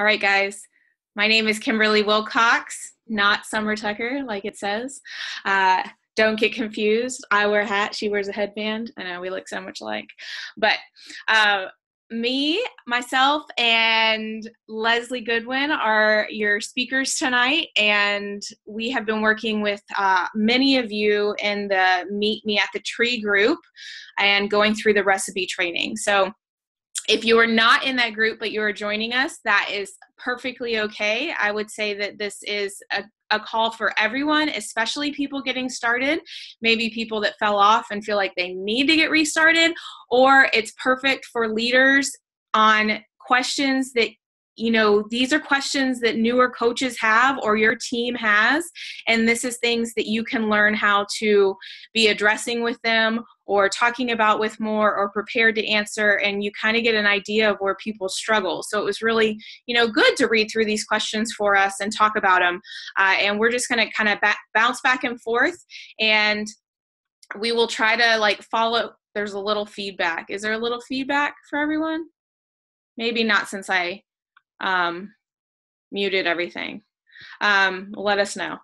All right, guys. My name is Kimberly Wilcox, not Summer Tucker, like it says. Don't get confused. I wear a hat. She wears a headband. I know we look so much alike. But me, myself, and Leslie Goodwin are your speakers tonight. And we have been working with many of you in the Meet Me at the Tree group and going through the recipe training. So if you are not in that group, but you are joining us, that is perfectly okay. I would say that this is a call for everyone, especially people getting started, maybe people that fell off and feel like they need to get restarted, or it's perfect for leaders on questions that, these are questions that newer coaches have or your team has, and this is things that you can learn how to be addressing with them or talking about with more or prepared to answer, and you kind of get an idea of where people struggle. So it was really, good to read through these questions for us and talk about them. And we're just going to kind of bounce back and forth, and we will try to follow. There's a little feedback. Is there a little feedback for everyone? Maybe not, since I muted everything. Let us know.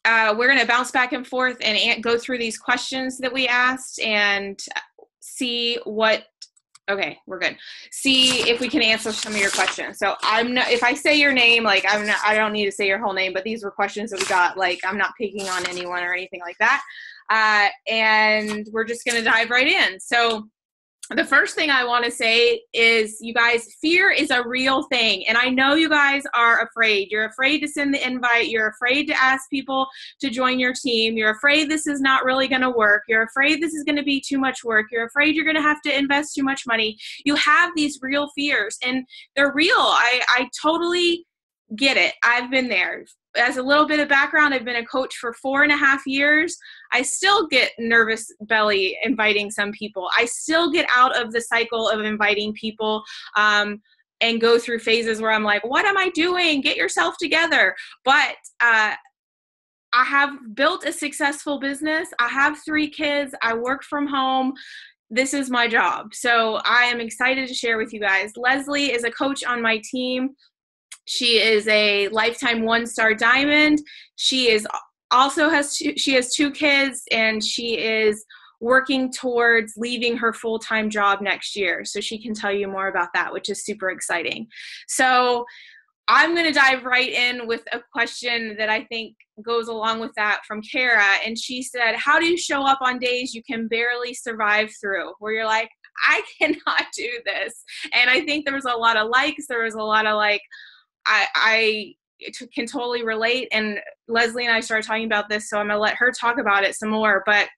We're going to bounce back and forth and go through these questions that we asked and see what, okay, we're good. See if we can answer some of your questions. So if I say your name, I don't need to say your whole name, but these were questions that we got, I'm not picking on anyone or anything like that. And we're just going to dive right in. So the first thing I want to say is, you guys, fear is a real thing. And I know you guys are afraid. You're afraid to send the invite. You're afraid to ask people to join your team. You're afraid this is not really going to work. You're afraid this is going to be too much work. You're afraid you're going to have to invest too much money. You have these real fears, and they're real. I totally get it. I've been there. As a little bit of background, I've been a coach for 4.5 years. I still get nervous belly inviting some people. I still get out of the cycle of inviting people and go through phases where I'm like, what am I doing? Get yourself together. But I have built a successful business. I have 3 kids. I work from home. This is my job. So I am excited to share with you guys. Leslie is a coach on my team. She is a lifetime 1-star diamond. She has 2 kids, and she is working towards leaving her full-time job next year. So she can tell you more about that, which is super exciting. So I'm going to dive right in with a question that I think goes along with that from Kara. And she said, how do you show up on days you can barely survive through, where you're like, I cannot do this? And I think there was a lot of likes. There was a lot of I can totally relate, and Leslie and I started talking about this, so I'm going to let her talk about it some more. But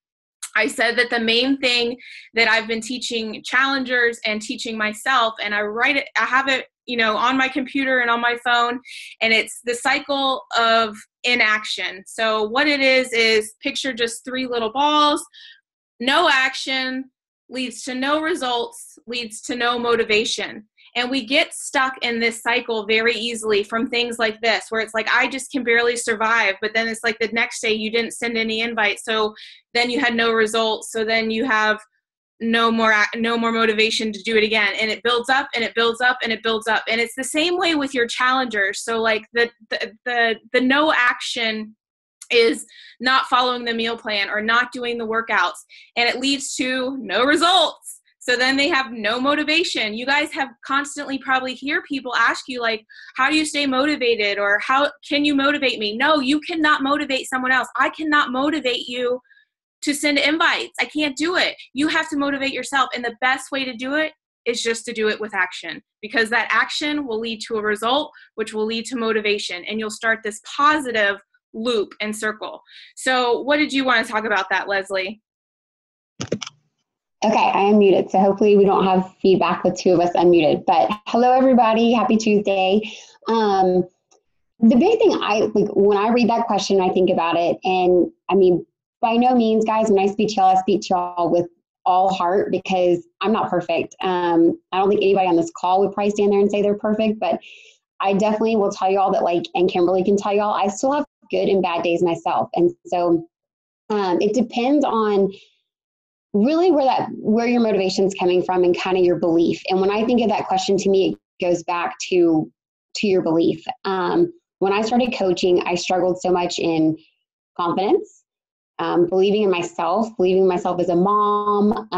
I said that the main thing that I've been teaching challengers and teaching myself, and I have it, on my computer and on my phone, and it's the cycle of inaction. So what it is picture just 3 little balls. No action leads to no results, leads to no motivation. And we get stuck in this cycle very easily from things like this, where it's like, I just can barely survive. But then it's like the next day you didn't send any invites. So then you had no results. So then you have no more motivation to do it again. And it builds up and it builds up and it builds up. And it's the same way with your challengers. So the no action is not following the meal plan or not doing the workouts. And it leads to no results. So then they have no motivation. You guys have constantly probably hear people ask you, how do you stay motivated? Or how can you motivate me? No, you cannot motivate someone else. I cannot motivate you to send invites. I can't do it. You have to motivate yourself. And the best way to do it is just to do it with action, because that action will lead to a result, which will lead to motivation. And you'll start this positive loop and circle. So what did you want to talk about that, Leslie? Okay, I am muted, so hopefully we don't have feedback with 2 of us unmuted. But hello, everybody. Happy Tuesday. The big thing when I read that question, I think about it, and I mean, by no means, guys, when I speak to y'all, I speak to y'all with all heart, because I'm not perfect. I don't think anybody on this call would probably stand there and say they're perfect, but I definitely will tell y'all that, and Kimberly can tell y'all, I still have good and bad days myself. And so it depends on really where your motivation is coming from and kind of your belief. And when I think of that question, to me, it goes back to your belief. When I started coaching, I struggled so much in confidence, believing in myself as a mom,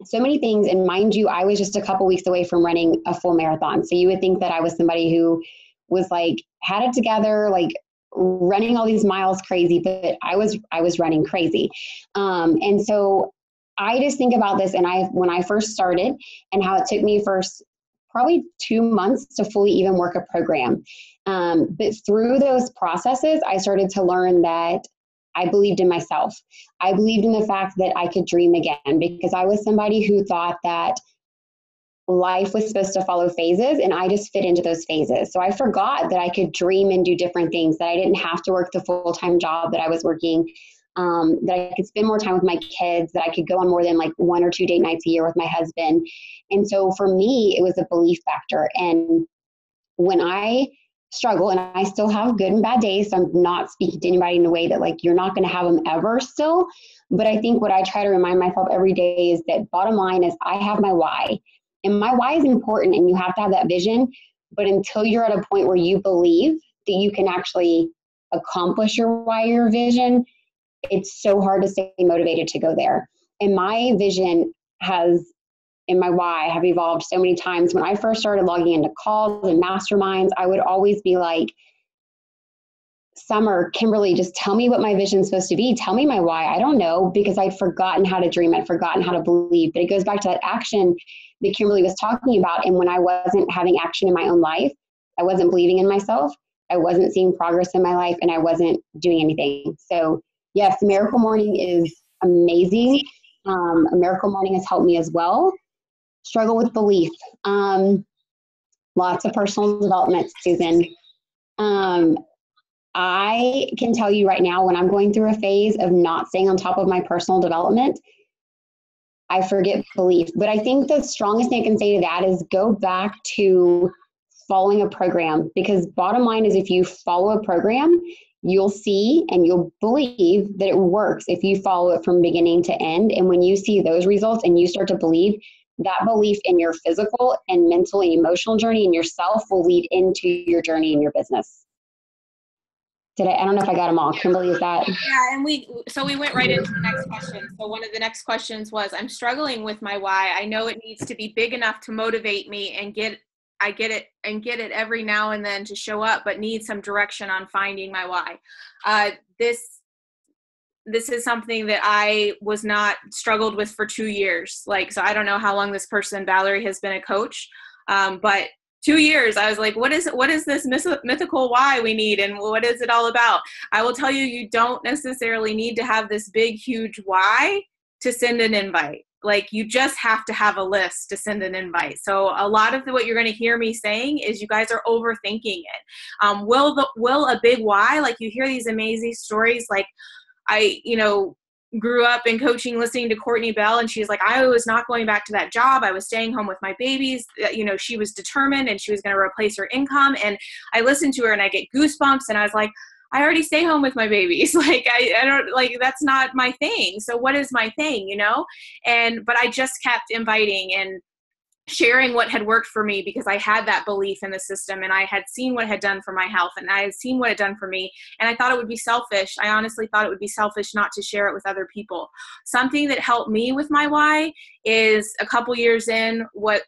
so many things. And mind you, I was just a couple weeks away from running a full marathon. So you would think that I was somebody who was like, had it together, like running all these miles crazy, but I was running crazy. And so I just think about this, and when I first started, and how it took me probably 2 months to fully even work a program. But through those processes, I started to learn that I believed in myself. I believed in the fact that I could dream again, because I was somebody who thought that life was supposed to follow phases, and I just fit into those phases. So I forgot that I could dream and do different things, that I didn't have to work the full-time job that I was working, that I could spend more time with my kids, that I could go on more than like 1 or 2 date nights a year with my husband. And so for me, it was a belief factor. And when I struggle, and I still have good and bad days, so I'm not speaking to anybody in a way that like you're not going to have them ever still, but I think what I try to remind myself every day is that bottom line is I have my why, and my why is important, and you have to have that vision. But until you're at a point where you believe that you can actually accomplish your why, your vision, it's so hard to stay motivated to go there. And my vision and my why have evolved so many times. When I first started logging into calls and masterminds, I would always be like, Summer, Kimberly, just tell me what my vision is supposed to be. Tell me my why. I don't know, because I'd forgotten how to dream. I'd forgotten how to believe. But it goes back to that action that Kimberly was talking about. And when I wasn't having action in my own life, I wasn't believing in myself. I wasn't seeing progress in my life, and I wasn't doing anything. So yes, Miracle Morning is amazing. A Miracle Morning has helped me as well. Struggle with belief. Lots of personal development, Susan. I can tell you right now, when I'm going through a phase of not staying on top of my personal development, I forget belief. But I think the strongest thing I can say to that is go back to following a program, because bottom line is if you follow a program, you'll see and you'll believe that it works if you follow it from beginning to end. And when you see those results and you start to believe, that belief in your physical and mental and emotional journey in yourself will lead into your journey in your business. I don't know if I got them all. Kimberly, is that? Yeah, and we went right into the next question. So one of the next questions was, I'm struggling with my why. I know it needs to be big enough to motivate me and get it every now and then to show up, but need some direction on finding my why. This is something that I was not struggled with for 2 years. So I don't know how long this person, Valerie, has been a coach. But 2 years, I was like, what is this mythical why we need? And what is it all about? I will tell you, you don't necessarily need to have this big, huge why to send an invite. Like, you just have to have a list to send an invite. So a lot of what you're going to hear me saying is you guys are overthinking it. Will a big why, like you hear these amazing stories, like I grew up in coaching listening to Courtney Bell, and she's like, I was not going back to that job. I was staying home with my babies. She was determined and she was going to replace her income. And I listened to her and I get goosebumps, and I was like, I already stay home with my babies. Like, I don't, like, that's not my thing. So what is my thing, but I just kept inviting and sharing what had worked for me, because I had that belief in the system, and I had seen what it had done for my health, and I had seen what it had done for me. And I thought it would be selfish. I honestly thought it would be selfish not to share it with other people. Something that helped me with my why is a couple years in,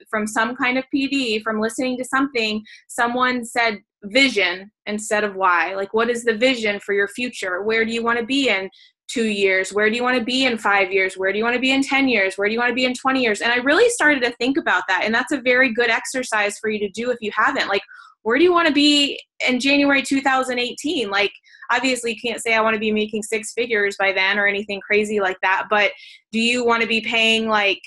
from some kind of PD, from listening to something, someone said vision instead of why. Like, what is the vision for your future? Where do you want to be in 2 years? Where do you want to be in 5 years? Where do you want to be in 10 years? Where do you want to be in 20 years? And I really started to think about that. And that's a very good exercise for you to do if you haven't. Like, where do you want to be in January 2018? Like, obviously you can't say I want to be making 6 figures by then or anything crazy like that. But do you want to be paying like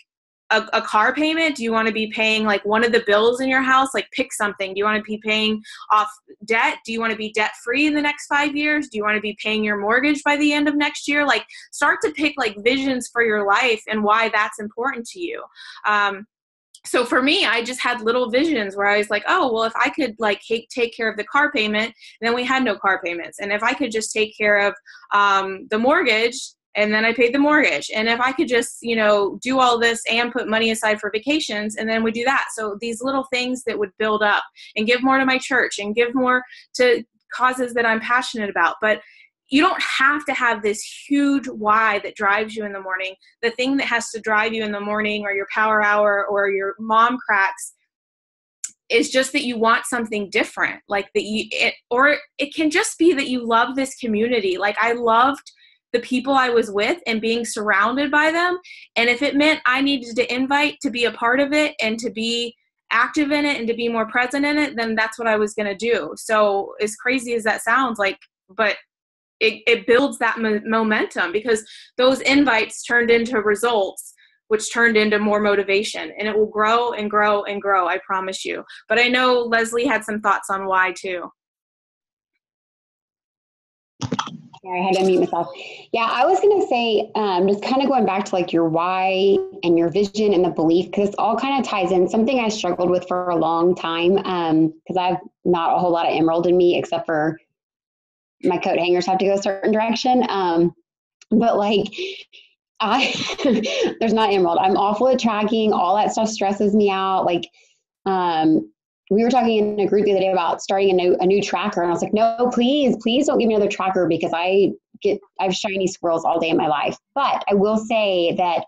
a car payment? Do you want to be paying like one of the bills in your house? Like, pick something. Do you want to be paying off debt? Do you want to be debt free in the next 5 years? Do you want to be paying your mortgage by the end of next year? Like, start to pick like visions for your life and why that's important to you. So for me, I just had little visions where I was like, oh, well, if I could like take care of the car payment, then we had no car payments. And if I could just take care of the mortgage, and then I paid the mortgage. And if I could just, do all this and put money aside for vacations, and then we do that. So these little things that would build up, and give more to my church and give more to causes that I'm passionate about. But you don't have to have this huge why that drives you in the morning. The thing that has to drive you in the morning, or your power hour, or your mom cracks, is just that you want something different. Like or it can just be that you love this community. Like, I loved the people I was with and being surrounded by them. And if it meant I needed to invite to be a part of it and to be active in it and to be more present in it, then that's what I was going to do. So as crazy as that sounds, but it builds that momentum, because those invites turned into results, which turned into more motivation, and it will grow and grow and grow. I promise you. But I know Leslie had some thoughts on why too. Sorry, I had to mute myself. Yeah, I was going to say, just kind of going back to like your why and your vision and the belief, because it all kind of ties in. Something I struggled with for a long time, because I have not a whole lot of emerald in me, except for my coat hangers have to go a certain direction. But like, there's not emerald. I'm awful at tracking. All that stuff stresses me out. Like, we were talking in a group the other day about starting a new tracker. And I was like, no, please don't give me another tracker, because I have shiny squirrels all day in my life. But I will say that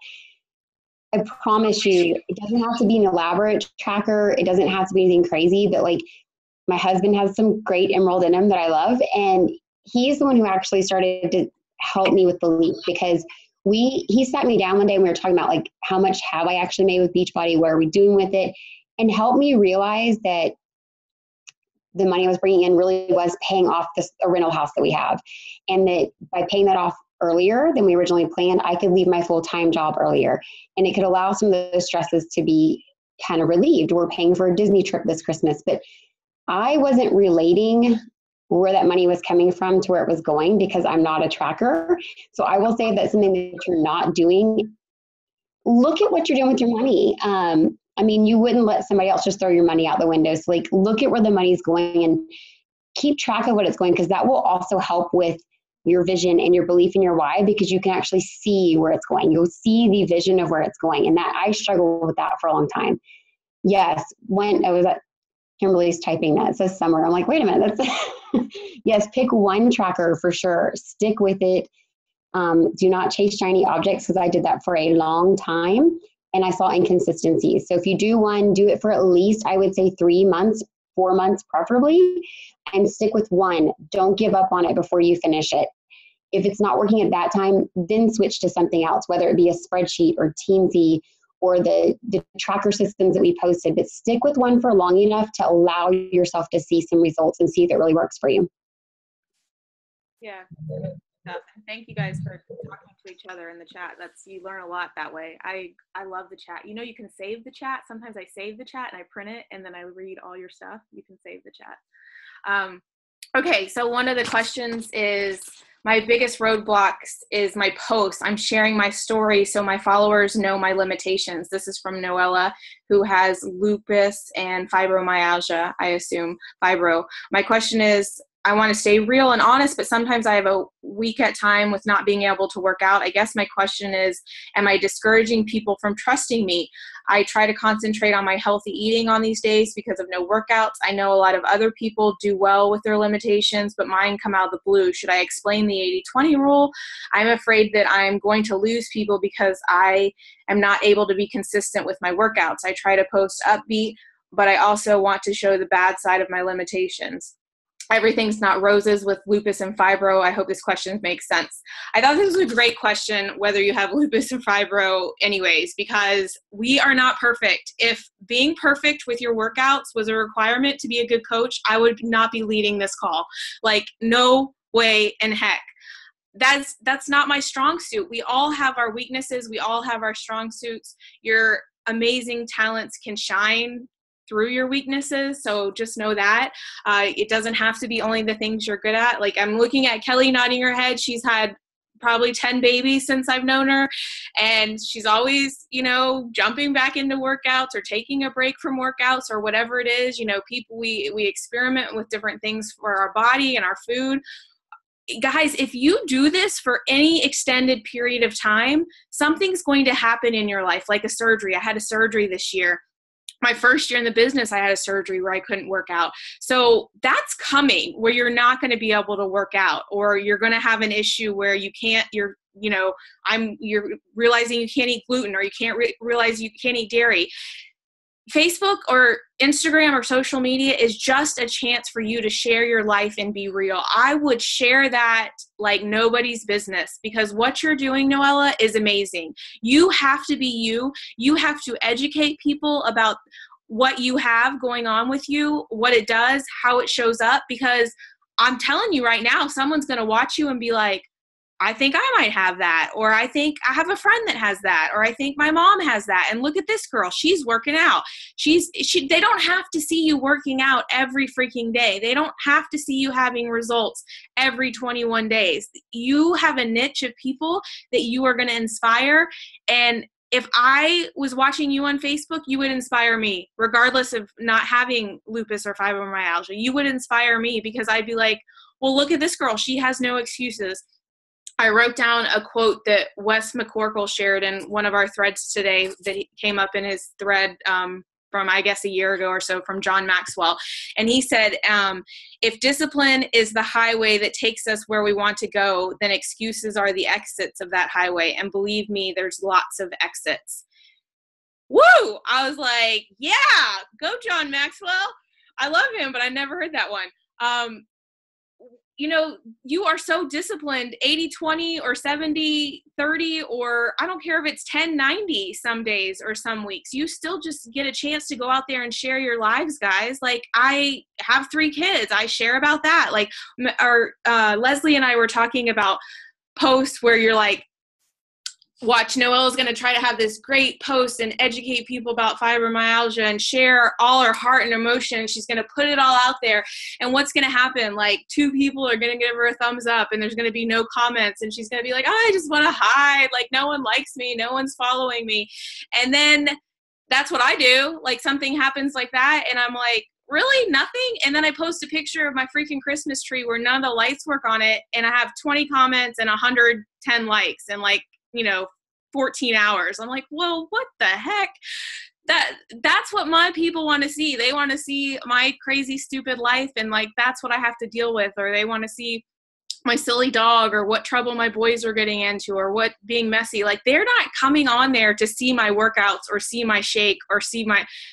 I promise you, it doesn't have to be an elaborate tracker. It doesn't have to be anything crazy, but like, my husband has some great emerald in him that I love. And he's the one who actually started to help me with belief, because he sat me down one day and we were talking about like, how much have I actually made with Beachbody? What are we doing with it? And helped me realize that the money I was bringing in really was paying off a rental house that we have. And that by paying that off earlier than we originally planned, I could leave my full-time job earlier. And it could allow some of those stresses to be kind of relieved. We're paying for a Disney trip this Christmas, but I wasn't relating where that money was coming from to where it was going, because I'm not a tracker. So I will say that's something that you're not doing. Look at what you're doing with your money. I mean, you wouldn't let somebody else just throw your money out the window. So like, look at where the money's going and keep track of what it's going, because that will also help with your vision and your belief in your why, because you can actually see where it's going. You'll see the vision of where it's going. And that I struggled with that for a long time. Yes, when I was at Kimberly's typing that, it says summer. I'm like, wait a minute, that's yes, pick one tracker for sure. Stick with it. Do not chase shiny objects, because I did that for a long time and I saw inconsistencies. So if you do one, do it for at least, I would say 3 months, 4 months preferably, and stick with one. Don't give up on it before you finish it. If it's not working at that time, then switch to something else, whether it be a spreadsheet or Teamsy or the tracker systems that we posted, but stick with one for long enough to allow yourself to see some results and see if it really works for you. Yeah. Thank you guys for talking to each other in the chat. You learn a lot that way. I love the chat. You can save the chat. Sometimes I save the chat and I print it and then I read all your stuff. You can save the chat. Okay, so one of the questions is, my biggest roadblocks is my posts. I'm sharing my story so my followers know my limitations. This is from Noella, who has lupus and fibromyalgia, I assume, fibro. My question is, I want to stay real and honest, but sometimes I have a week at time with not being able to work out. I guess my question is, am I discouraging people from trusting me? I try to concentrate on my healthy eating on these days because of no workouts. I know a lot of other people do well with their limitations, but mine come out of the blue. Should I explain the 80-20 rule? I'm afraid that I'm going to lose people because I am not able to be consistent with my workouts. I try to post upbeat, but I also want to show the bad side of my limitations. Everything's not roses with lupus and fibro. I hope this question makes sense. I thought this was a great question, whether you have lupus or fibro anyways, because we are not perfect. If being perfect with your workouts was a requirement to be a good coach, I would not be leading this call. Like, no way in heck. That's not my strong suit. We all have our weaknesses. We all have our strong suits. Your amazing talents can shine through your weaknesses. So just know that. It doesn't have to be only the things you're good at. Like, I'm looking at Kelly nodding her head. She's had probably 10 babies since I've known her. And she's always, jumping back into workouts or taking a break from workouts or whatever it is. People, we experiment with different things for our body and our food. guys, if you do this for any extended period of time, something's going to happen in your life, like a surgery. I had a surgery this year. My first year in the business, I had a surgery where I couldn't work out. So that's coming, where you're not going to be able to work out, or you're going to have an issue where you can't, you're realizing you can't eat gluten, or you can't realize you can't eat dairy. Facebook or Instagram or social media is just a chance for you to share your life and be real. I would share that like nobody's business, because what you're doing, Noella, is amazing. You have to be you. You have to educate people about what you have going on with you, what it does, how it shows up, because I'm telling you right now, someone's going to watch you and be like, I think I might have that, or I think I have a friend that has that, or I think my mom has that. And look at this girl, she's working out. They don't have to see you working out every freaking day. They don't have to see you having results every 21 days. You have a niche of people that you are going to inspire. And if I was watching you on Facebook, you would inspire me, regardless of not having lupus or fibromyalgia. You would inspire me, because I'd be like, well, look at this girl. She has no excuses. I wrote down a quote that Wes McCorkle shared in one of our threads today that came up in his thread from, I guess, a year ago or so, from John Maxwell. And he said, if discipline is the highway that takes us where we want to go, then excuses are the exits of that highway. And believe me, there's lots of exits. Woo! I was like, yeah, go John Maxwell. I love him, but I never heard that one. You are so disciplined, 80-20 or 70-30, or I don't care if it's 10-90 some days or some weeks. You still just get a chance to go out there and share your lives, guys. Like, I have 3 kids. I share about that. Like, Leslie and I were talking about posts where you're like, watch, Noelle's going to try to have this great post and educate people about fibromyalgia and share all her heart and emotion. She's going to put it all out there. And what's going to happen? Like, 2 people are going to give her a thumbs up, and there's going to be no comments. And she's going to be like, oh, I just want to hide. Like, no one likes me. No one's following me. And then that's what I do. Like, something happens like that, and I'm like, really? Nothing? And then I post a picture of my freaking Christmas tree where none of the lights work on it, and I have 20 comments and 110 likes, and 14 hours. I'm like, whoa, what the heck? That's what my people want to see. They want to see my crazy, stupid life, and that's what I have to deal with. Or they want to see my silly dog, or what trouble my boys are getting into, or what being messy. Like, they're not coming on there to see my workouts, or see my shake, or see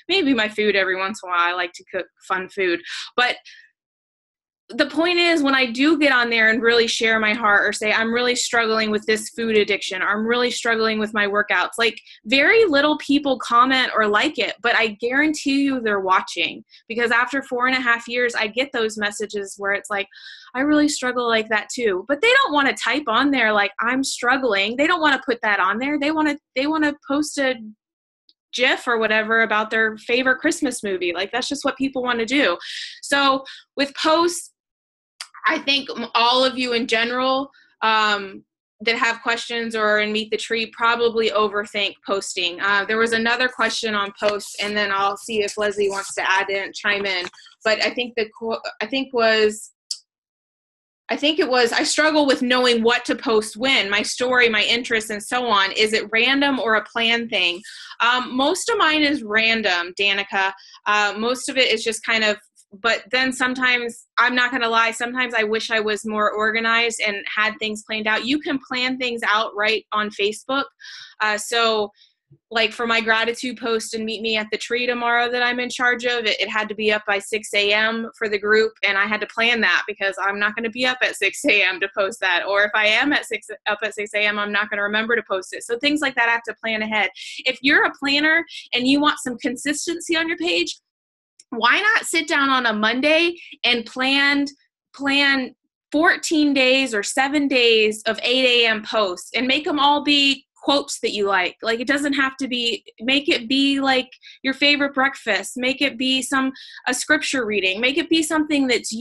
maybe my food every once in a while. I like to cook fun food. But the point is, when I do get on there and really share my heart, or say, I'm really struggling with this food addiction, or I'm really struggling with my workouts, like, very little people comment or like it, but I guarantee you they're watching, because after 4.5 years, I get those messages where it's like, I really struggle like that too. But they don't want to type on there like, I'm struggling. They don't want to put that on there. They want to post a GIF or whatever about their favorite Christmas movie. Like, that's just what people want to do. So with posts, I think all of you in general that have questions or in Meet the Tree probably overthink posting. There was another question on posts, and then I'll see if Leslie wants to chime in. But I think it was, I struggle with knowing what to post when, my story, my interests, and so on. Is it random or a planned thing? Most of mine is random, Danica. Most of it is just kind of, but then sometimes, I'm not going to lie, sometimes I wish I was more organized and had things planned out. You can plan things out right on Facebook. So like for my gratitude post and Meet Me at the Tree tomorrow that I'm in charge of, it had to be up by 6 a.m. for the group. And I had to plan that, because I'm not going to be up at 6 a.m. to post that. Or if I am up at 6 a.m., I'm not going to remember to post it. So things like that I have to plan ahead. If you're a planner and you want some consistency on your page, why not sit down on a Monday and plan 14 days or 7 days of 8 a.m. posts, and make them all be quotes that you like. Like, it doesn't have to be, make it be like your favorite breakfast, make it be a scripture reading, make it be something that's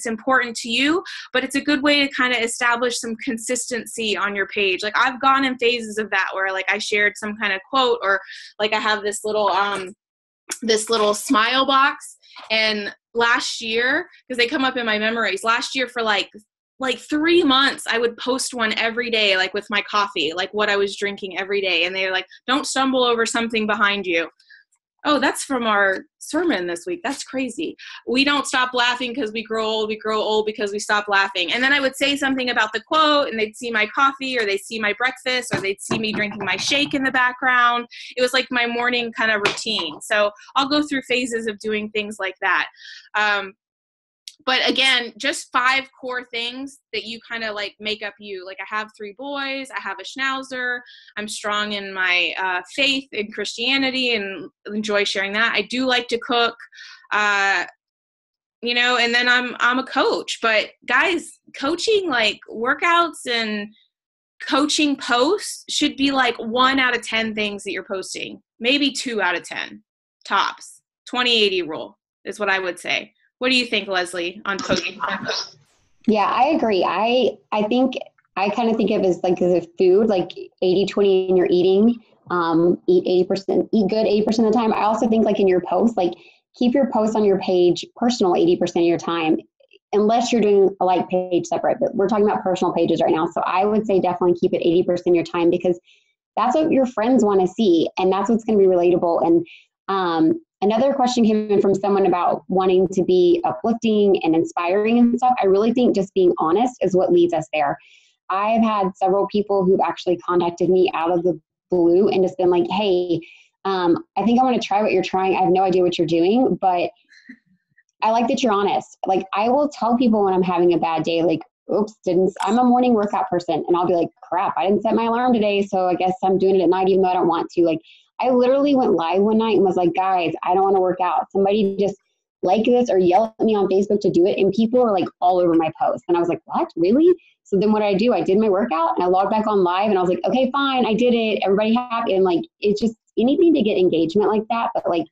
important to you, but it's a good way to kind of establish some consistency on your page. Like, I've gone in phases of that where like I shared some kind of quote, or like I have this little smile box. And last year, because they come up in my memories, last year for like like 3 months, I would post one every day, like with my coffee, like what I was drinking every day. And they're like, don't stumble over something behind you. Oh, that's from our sermon this week. That's crazy. We don't stop laughing because we grow old. We grow old because we stop laughing. And then I would say something about the quote, and they'd see my coffee, or they'd see my breakfast, or they'd see me drinking my shake in the background. It was like my morning kind of routine. So I'll go through phases of doing things like that. But again, just 5 core things that you kind of like make up you. Like, I have 3 boys, I have a schnauzer, I'm strong in my faith in Christianity and enjoy sharing that. I do like to cook, you know, and then I'm a coach. But guys, coaching, like workouts and coaching posts should be like 1 out of 10 things that you're posting, maybe 2 out of 10 tops. 20-80 rule is what I would say. What do you think, Leslie, on coaching? Yeah, I agree. I think I kind of think of it as like as a food, like 80-20 in your eating. Eat 80%, eat good 80% of the time. I also think like in your posts, like keep your posts on your page personal 80% of your time, unless you're doing a like page separate. But we're talking about personal pages right now. So I would say definitely keep it 80% of your time, because that's what your friends want to see, and that's what's going to be relatable. And another question came in from someone about wanting to be uplifting and inspiring and stuff. I really think just being honest is what leads us there. I've had several people who've actually contacted me out of the blue and just been like, hey, I think I want to try what you're trying. I have no idea what you're doing, but I like that you're honest. Like, I will tell people when I'm having a bad day, like, oops, I'm a morning workout person. And I'll be like, crap, I didn't set my alarm today, so I guess I'm doing it at night even though I don't want to. Like, I literally went live one night and was like, guys, I don't want to work out. Somebody just like this or yell at me on Facebook to do it. And people were like all over my post. And I was like, what, really? So then what did? I did my workout and I logged back on live and I was like, okay, fine, I did it. Everybody happy. And like, it's just anything to get engagement like that. But like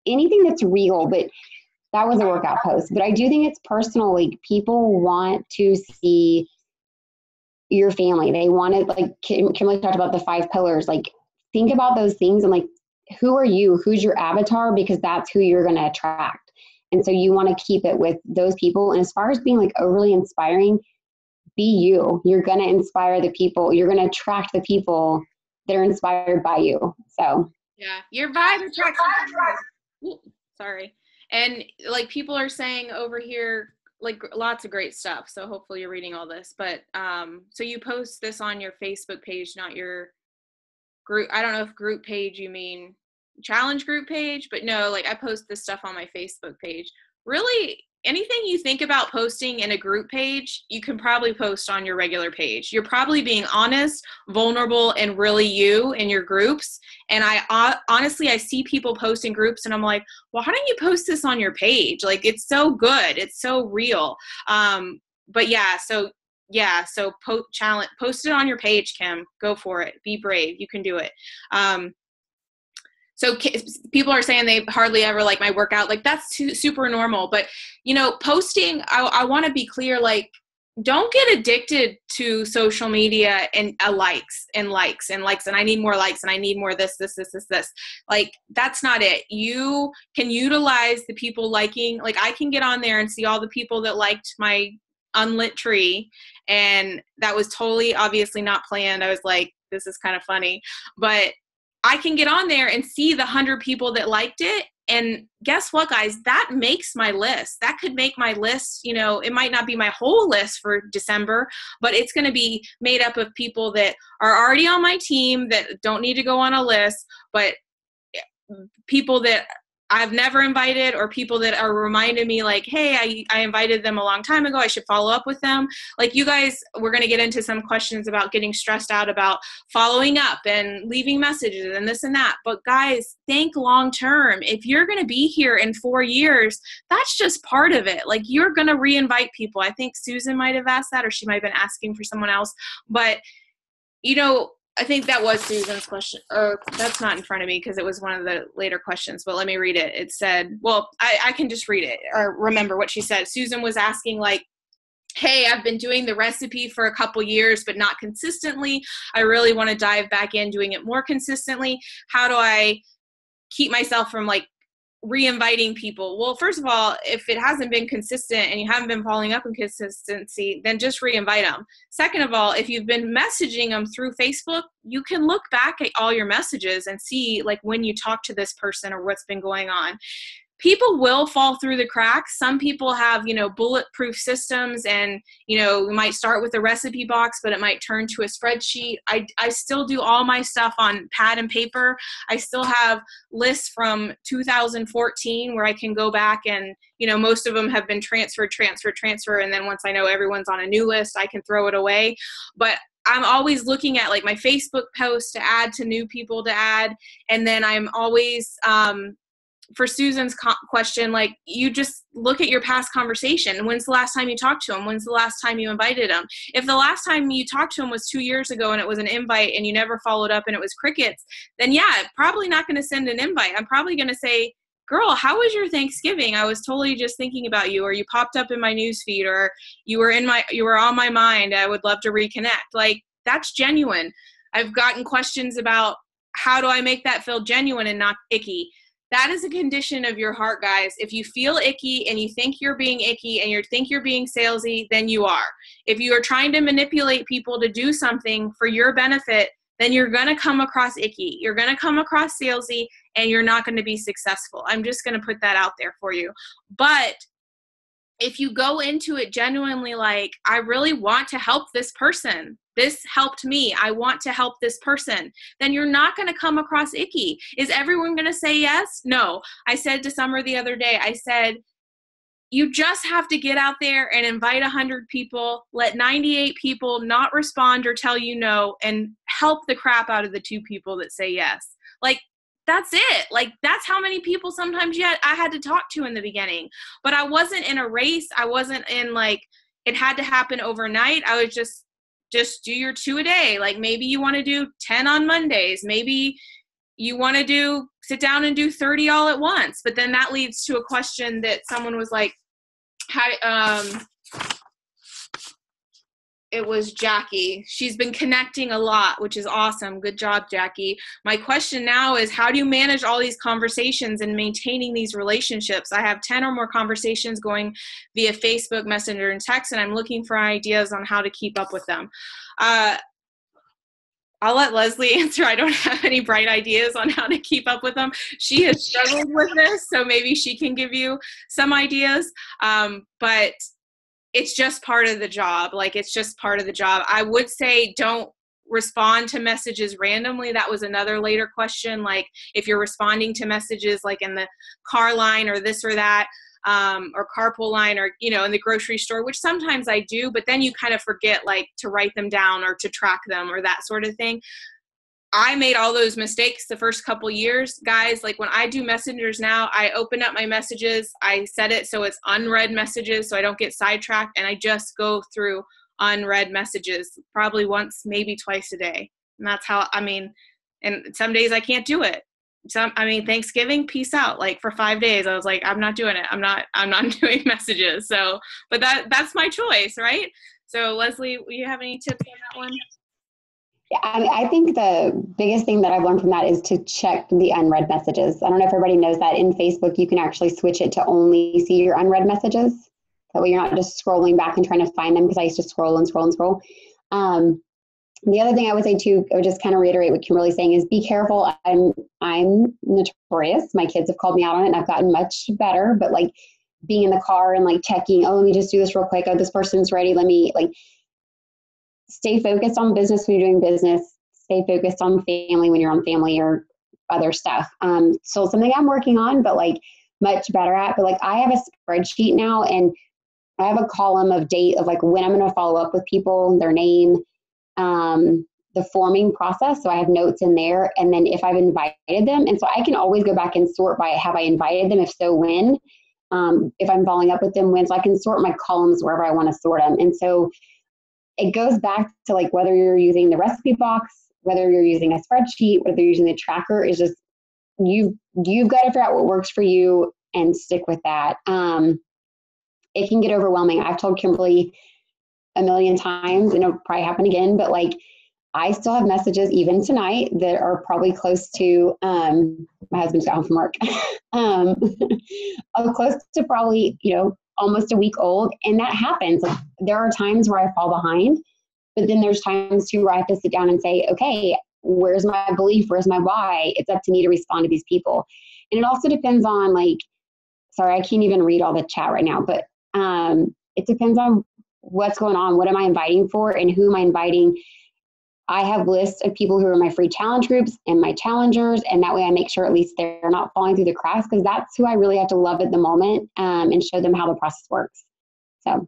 anything that's real, but that was a workout post. But I do think it's personal. Like, people want to see your family. They want to, like Kimberly talked about the 5 pillars. Like, think about those things and like, who are you? Who's your avatar? Because that's who you're going to attract. And so you want to keep it with those people. And as far as being like overly inspiring, be you. You're going to inspire the people. You're going to attract the people that are inspired by you. So yeah, your vibe attracts. Sorry. And like people are saying over here, like lots of great stuff. So hopefully you're reading all this. But so you post this on your Facebook page, not your group. I don't know if group page you mean challenge group page, but no, like I post this stuff on my Facebook page. Really, anything you think about posting in a group page, you can probably post on your regular page. You're probably being honest, vulnerable, and really you in your groups. And I honestly, I see people post in groups and I'm like, well, why don't you post this on your page? Like, it's so good. It's so real. But yeah, so post it on your page, Kim. Go for it. Be brave. You can do it. So people are saying they hardly ever like my workout. Like, that's super normal. But, you know, posting, I want to be clear, like, don't get addicted to social media and likes. And I need more likes and I need more this. Like, that's not it. You can utilize the people liking. Like, I can get on there and see all the people that liked my unlit tree, and that was totally obviously not planned. I was like, this is kind of funny, but I can get on there and see the 100 people that liked it. And guess what, guys? That makes my list. That could make my list, you know, it might not be my whole list for December, but it's going to be made up of people that are already on my team that don't need to go on a list, but people that I've never invited, or people that are reminding me like, hey, I invited them a long time ago. I should follow up with them. Like, you guys, we're going to get into some questions about getting stressed out about following up and leaving messages and this and that. But guys, think long-term. If you're going to be here in 4 years, that's just part of it. Like, you're going to re-invite people. I think Susan might have asked that, or she might have been asking for someone else. But, you know, I think that was Susan's question, or that's not in front of me because it was one of the later questions, but let me read it. It said, well, I can just read it or remember what she said. Susan was asking like, hey, I've been doing the recipe for a couple years, but not consistently. I really want to dive back in doing it more consistently. How do I keep myself from like re-inviting people. Well, first of all, if it hasn't been consistent and you haven't been following up on consistency, then just re-invite them. Second of all, if you've been messaging them through Facebook, you can look back at all your messages and see like when you talk to this person or what's been going on. People will fall through the cracks. Some people have, bulletproof systems and, we might start with a recipe box, but it might turn to a spreadsheet. I still do all my stuff on pad and paper. I still have lists from 2014 where I can go back and, most of them have been transferred. And then once I know everyone's on a new list, I can throw it away. But I'm always looking at like my Facebook posts to add to new people to add. And then I'm always, for Susan's question, like you just look at your past conversation. When's the last time you talked to him? When's the last time you invited him? If the last time you talked to him was 2 years ago and it was an invite and you never followed up and it was crickets, then yeah, probably not going to send an invite. I'm probably going to say, girl, how was your Thanksgiving? I was totally just thinking about you, or you popped up in my newsfeed, or you were on my mind. I would love to reconnect. Like that's genuine. I've gotten questions about how do I make that feel genuine and not icky? That is a condition of your heart, guys. If you feel icky and you think you're being icky and you think you're being salesy, then you are. If you are trying to manipulate people to do something for your benefit, then you're going to come across icky. You're going to come across salesy and you're not going to be successful. I'm just going to put that out there for you. But if you go into it genuinely like, I really want to help this person. This helped me. I want to help this person. Then you're not going to come across icky. Is everyone going to say yes? No. I said to Summer the other day, I said, you just have to get out there and invite 100 people, let 98 people not respond or tell you no, and help the crap out of the 2 people that say yes. Like, that's it. Like, that's how many people sometimes I had to talk to in the beginning. But I wasn't in a race. I wasn't in like, it had to happen overnight. I was just do your 2 a day. Like maybe you want to do 10 on Mondays. Maybe you want to sit down and do 30 all at once. But then that leads to a question that someone was like, it was Jackie. She's been connecting a lot, which is awesome. Good job, Jackie. My question now is, how do you manage all these conversations and maintaining these relationships? I have 10 or more conversations going via Facebook, Messenger, and text, and I'm looking for ideas on how to keep up with them. I'll let Leslie answer. I don't have any bright ideas on how to keep up with them. She has struggled with this, so maybe she can give you some ideas. But it's just part of the job. Like, it's just part of the job. I would say don't respond to messages randomly. That was another later question. Like, if you're responding to messages like in the car line or this or that, or carpool line, or, in the grocery store, which sometimes I do, but then you kind of forget like to write them down or to track them or that sort of thing. I made all those mistakes the first couple years, guys. Like when I do messengers now, I open up my messages, I set it so it's unread messages so I don't get sidetracked, and I just go through unread messages probably once, maybe twice a day. And that's how, and some days I can't do it. Thanksgiving, peace out. Like for 5 days, I was like, I'm not doing it. I'm not doing messages. So, but that's my choice, right? So Leslie, will you have any tips on that one? Yeah, I think the biggest thing that I've learned from that is to check the unread messages. I don't know if everybody knows that in Facebook, you can actually switch it to only see your unread messages. That way you're not just scrolling back and trying to find them, because I used to scroll and scroll and scroll. The other thing I would say too, I would just kind of reiterate what Kimberly's saying, is be careful. I'm notorious. My kids have called me out on it and I've gotten much better, but like being in the car and like checking, oh, let me just do this real quick. Oh, this person's ready. Let me stay focused on business when you're doing business, stay focused on family when you're on family or other stuff. So something I'm working on, but like much better at, but like I have a spreadsheet now and I have a column of date of like when I'm going to follow up with people, their name, the forming process. So I have notes in there, and then if I've invited them. And so I can always go back and sort by, have I invited them? If so, when? If I'm following up with them, when? So I can sort my columns wherever I want to sort them. And so it goes back to like whether you're using the recipe box, whether you're using a spreadsheet, whether you're using the tracker, is just you've got to figure out what works for you and stick with that. It can get overwhelming. I've told Kimberly a million times, and it'll probably happen again, but like I still have messages even tonight that are probably close to, my husband's got home from work, close to probably, almost a week old. And that happens. Like, there are times where I fall behind, but then there's times too where I have to sit down and say, okay, where's my belief? Where's my why? It's up to me to respond to these people. And it also depends on, like, sorry, I can't even read all the chat right now, but it depends on what's going on. What am I inviting for and who am I inviting? I have lists of people who are in my free challenge groups and my challengers. And that way I make sure at least they're not falling through the cracks, because that's who I really have to love at the moment, and show them how the process works. So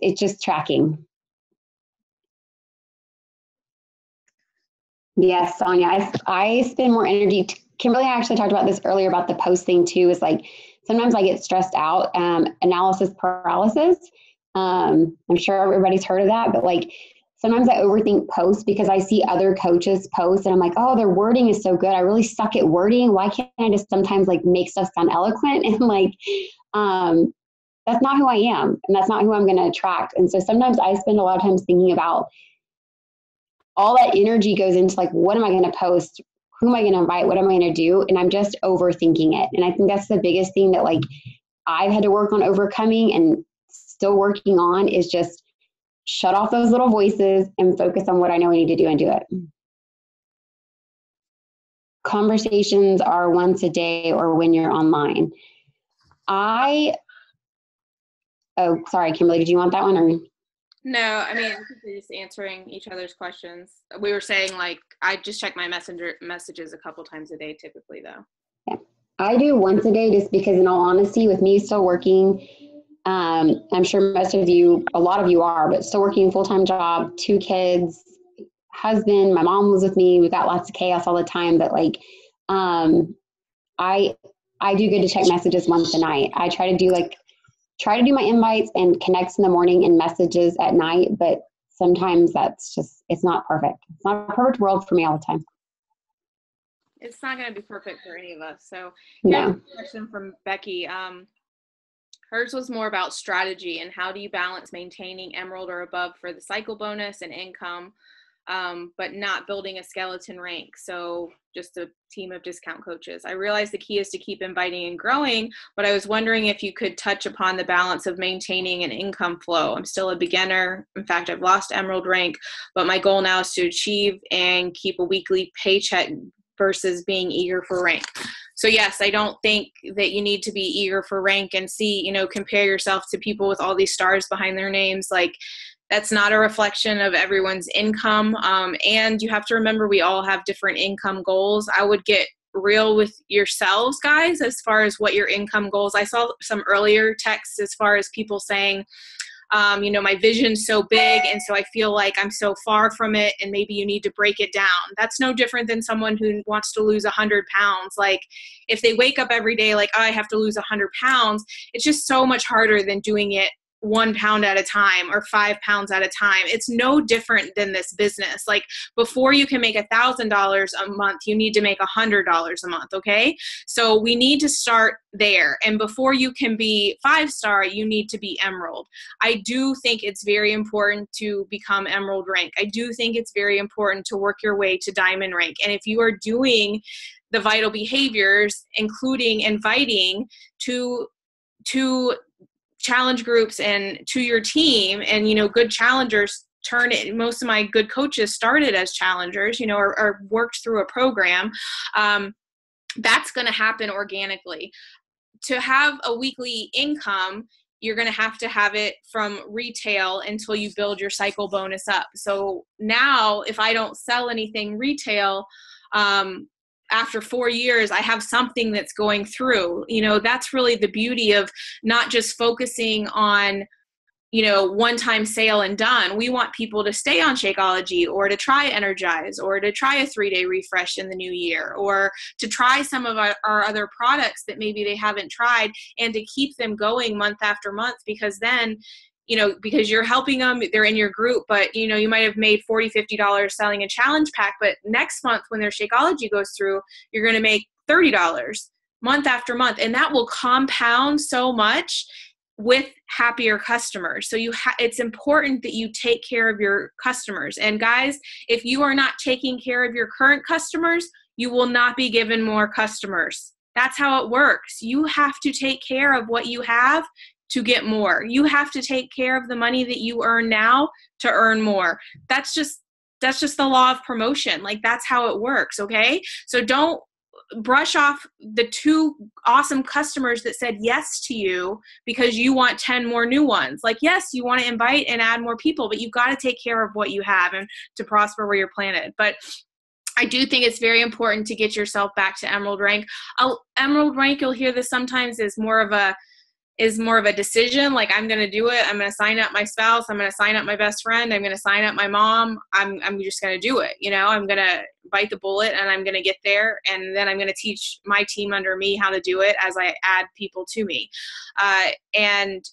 it's just tracking. Yes, Sonia, I spend more energy. Kimberly actually talked about this earlier about the posting too, is like, sometimes I get stressed out, analysis paralysis. I'm sure everybody's heard of that, but like, sometimes I overthink posts because I see other coaches post and I'm like, oh, their wording is so good. I really suck at wording. Why can't I just sometimes like make stuff sound eloquent? And like, that's not who I am, and that's not who I'm going to attract. And so sometimes I spend a lot of times thinking about, all that energy goes into like, what am I going to post? Who am I going to invite? What am I going to do? And I'm just overthinking it. And I think that's the biggest thing that like I've had to work on overcoming and still working on, is just shut off those little voices and focus on what I know I need to do and do it. Conversations are once a day or when you're online. Oh, sorry, Kimberly, did you want that one? Or? No, I mean, we're just answering each other's questions. We were saying, like, I just check my messenger messages a couple times a day typically, though. Yeah. I do once a day, just because in all honesty, with me still working, I'm sure most of you, a lot of you are, but still working a full-time job, 2 kids, husband, my mom was with me. We've got lots of chaos all the time, but like, I do good to check messages once a night. I try to do my invites and connects in the morning and messages at night, but sometimes it's not perfect. It's not a perfect world for me all the time. It's not going to be perfect for any of us. So no. Here's a question from Becky. Hers was more about strategy and how do you balance maintaining Emerald or above for the cycle bonus and income, but not building a skeleton rank. So just a team of discount coaches. I realize the key is to keep inviting and growing, but I was wondering if you could touch upon the balance of maintaining an income flow. I'm still a beginner. In fact, I've lost Emerald rank, but my goal now is to achieve and keep a weekly paycheck versus being eager for rank. So yes, I don't think that you need to be eager for rank and compare yourself to people with all these stars behind their names. Like, that's not a reflection of everyone's income. And you have to remember, we all have different income goals. I would get real with yourselves, guys, as far as what your income goals. I saw some earlier texts as far as people saying, my vision's so big, and so I feel like I'm so far from it, and maybe you need to break it down. That's no different than someone who wants to lose 100 pounds. Like, if they wake up every day like, oh, I have to lose 100 pounds, it's just so much harder than doing it 1 pound at a time or 5 pounds at a time. It's no different than this business. Like, before you can make $1,000 a month, you need to make $100 a month. Okay. So we need to start there. And before you can be 5-star, you need to be Emerald. I do think it's very important to become Emerald rank. I do think it's very important to work your way to Diamond rank. And if you are doing the vital behaviors, including inviting to challenge groups and to your team, and good challengers turn it. Most of my good coaches started as challengers, or worked through a program. That's going to happen organically. To have a weekly income, you're going to have it from retail until you build your cycle bonus up. So now, if I don't sell anything retail, after 4 years, I have something that's going through. That's really the beauty of not just focusing on, one-time sale and done. We want people to stay on Shakeology, or to try Energize, or to try a 3-day refresh in the new year, or to try some of our other products that maybe they haven't tried, and to keep them going month after month, because then, because you're helping them, they're in your group, but, you might have made $40, $50 selling a challenge pack, but next month when their Shakeology goes through, you're going to make $30 month after month. And that will compound so much. with happier customers. So it's important that you take care of your customers. And guys, if you are not taking care of your current customers, you will not be given more customers. That's how it works. You have to take care of what you have to get more. You have to take care of the money that you earn now to earn more. That's just the law of promotion. Like, that's how it works. Okay. So don't brush off the 2 awesome customers that said yes to you because you want 10 more new ones. Like, yes, you want to invite and add more people, but you've got to take care of what you have and to prosper where you're planted. But I do think it's very important to get yourself back to Emerald rank. Emerald rank, you'll hear this sometimes, is more of a decision. Like, I'm going to do it. I'm going to sign up my spouse. I'm going to sign up my best friend. I'm going to sign up my mom. I'm just going to do it. I'm going to bite the bullet and I'm going to get there. And then I'm going to teach my team under me how to do it as I add people to me. And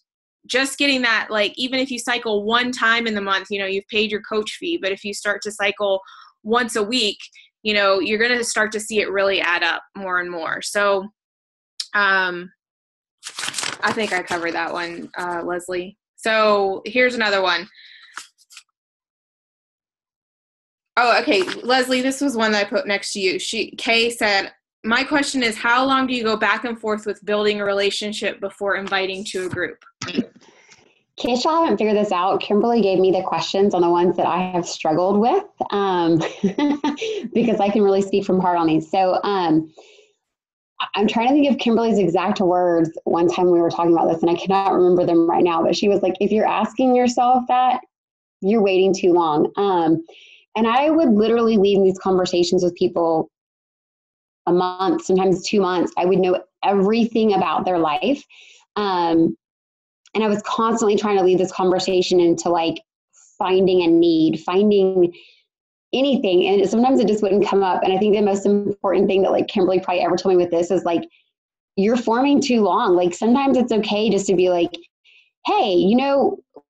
just getting that, like, even if you cycle 1 time in the month, you've paid your coach fee, but if you start to cycle once a week, you're going to start to see it really add up more and more. So, I think I covered that one, Leslie. So here's another one. Oh, okay. Leslie, this was one that I put next to you. Kay said, my question is, how long do you go back and forth with building a relationship before inviting to a group? In case y'all haven't figured this out, Kimberly gave me the questions on the ones that I have struggled with, because I can really speak from heart on these. So I'm trying to think of Kimberly's exact words one time we were talking about this, and I cannot remember them right now, but she was like, if you're asking yourself that, you're waiting too long. And I would literally leave these conversations with people a month, sometimes 2 months. I would know everything about their life. And I was constantly trying to lead this conversation into like finding a need, finding anything. And sometimes it just wouldn't come up. And I think the most important thing that like Kimberly probably ever told me with this is like, you're forming too long. Like, sometimes it's okay just to be like, hey,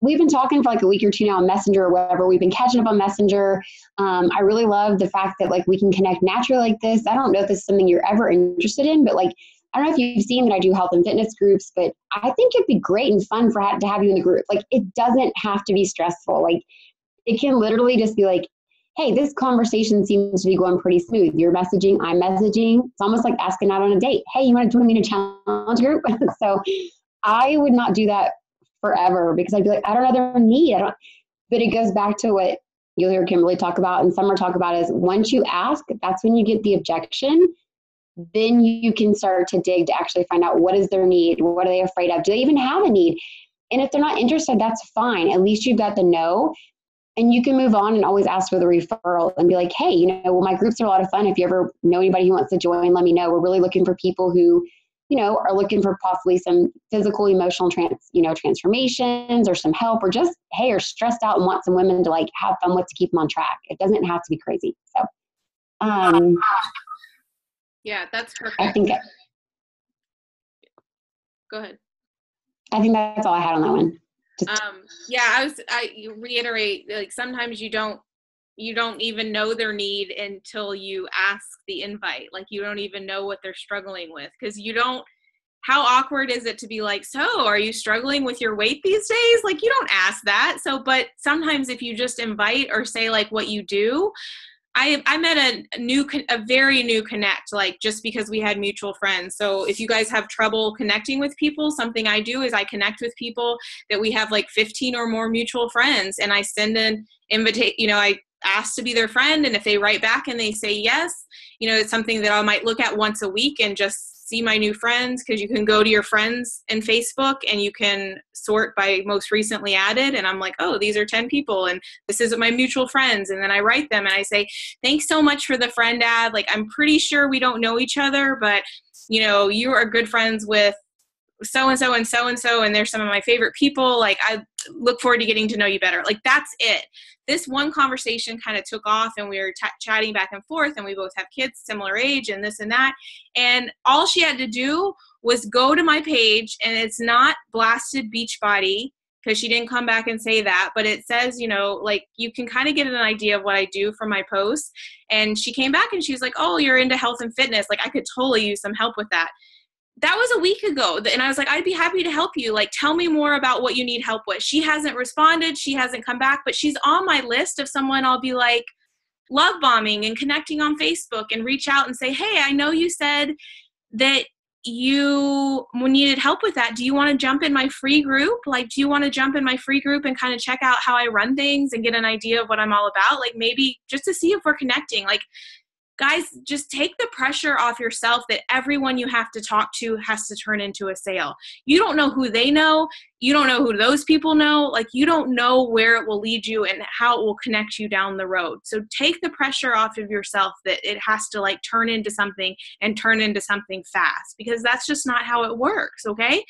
we've been talking for like a week or 2 now on Messenger or whatever. We've been catching up on Messenger. I really love the fact that like we can connect naturally like this. I don't know if this is something you're ever interested in, but like, I don't know if you've seen that I do health and fitness groups, but I think it'd be great and fun to have you in the group. Like, it doesn't have to be stressful. Like, it can literally just be like, hey, this conversation seems to be going pretty smooth. You're messaging, I'm messaging. It's almost like asking out on a date. Hey, you want to join me in a challenge group? So I would not do that forever because I'd be like, I don't know their need. But it goes back to what you'll hear Kimberly talk about and Summer talk about is once you ask, that's when you get the objection. Then you can start to dig to actually find out what is their need. What are they afraid of? Do they even have a need? And if they're not interested, that's fine. At least you've got the no. And you can move on and always ask for the referral and be like, hey, my groups are a lot of fun. If you ever know anybody who wants to join, let me know. We're really looking for people who, are looking for possibly some physical, emotional transformations or some help or just, hey, are stressed out and want some women to like have fun with to keep them on track. It doesn't have to be crazy. So, yeah, that's perfect. Go ahead. I think that's all I had on that one. I reiterate, like, sometimes you don't even know their need until you ask the invite. Like, you don't even know what they're struggling with because how awkward is it to be like, so are you struggling with your weight these days? Like, you don't ask that. So, but sometimes if you just invite or say like what you do, I met a very new connect, like just because we had mutual friends. So if you guys have trouble connecting with people, something I do is I connect with people that we have like 15 or more mutual friends. And I send an invitation, I ask to be their friend. And if they write back and they say yes, it's something that I might look at once a week and just see my new friends, because you can go to your friends in Facebook and you can sort by most recently added. And I'm like, oh, these are 10 people and this is my mutual friends. And then I write them and I say, thanks so much for the friend ad. Like, I'm pretty sure we don't know each other, but you are good friends with so-and-so and so-and-so, and they're some of my favorite people. Like, I look forward to getting to know you better. Like, that's it. This one conversation kind of took off and we were chatting back and forth, and we both have kids similar age and this and that. And all she had to do was go to my page, and it's not Blasted Beachbody, because she didn't come back and say that, but it says, like, you can kind of get an idea of what I do from my posts. And she came back and she's like, oh, you're into health and fitness. Like, I could totally use some help with that. that was a week ago. And I was like, I'd be happy to help you. Like, tell me more about what you need help with. She hasn't responded. She hasn't come back, but she's on my list of someone I'll be like love bombing and connecting on Facebook and reach out and say, hey, I know you said that you needed help with that. Do you want to jump in my free group? Like, do you want to jump in my free group and kind of check out how I run things and get an idea of what I'm all about? Like, maybe just to see if we're connecting. Like, guys, just take the pressure off yourself that everyone you have to talk to has to turn into a sale. You don't know who they know. You don't know who those people know. Like, you don't know where it will lead you and how it will connect you down the road. So take the pressure off of yourself that it has to like turn into something and turn into something fast, because that's just not how it works. Okay.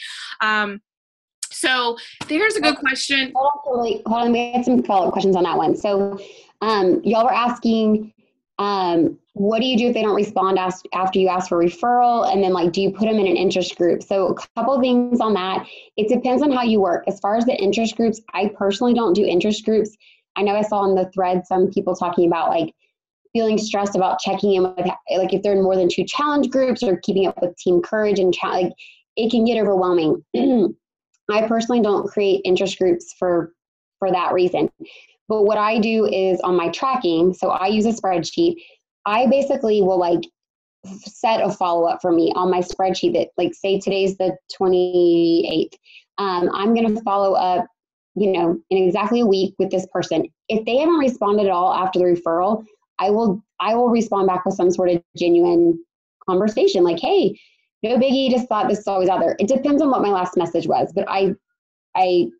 So here's a good question. Hold on, we had some follow-up questions on that one. So y'all were asking, what do you do if they don't respond after you ask for referral? And then, like, do you put them in an interest group? So a couple of things on that. It depends on how you work. As far as the interest groups, I personally don't do interest groups. I know I saw in the thread some people talking about like feeling stressed about checking in with, like, if they're in more than 2 challenge groups or keeping up with Team Courage and like, it can get overwhelming. I personally don't create interest groups for that reason. But what I do is on my tracking, so I use a spreadsheet. I basically will like set a follow-up for me on my spreadsheet that, like, say today's the 28th. I'm going to follow up, in exactly a week with this person. If they haven't responded at all after the referral, I will respond back with some sort of genuine conversation. Like, hey, no biggie, just thought this is always out there. It depends on what my last message was, but I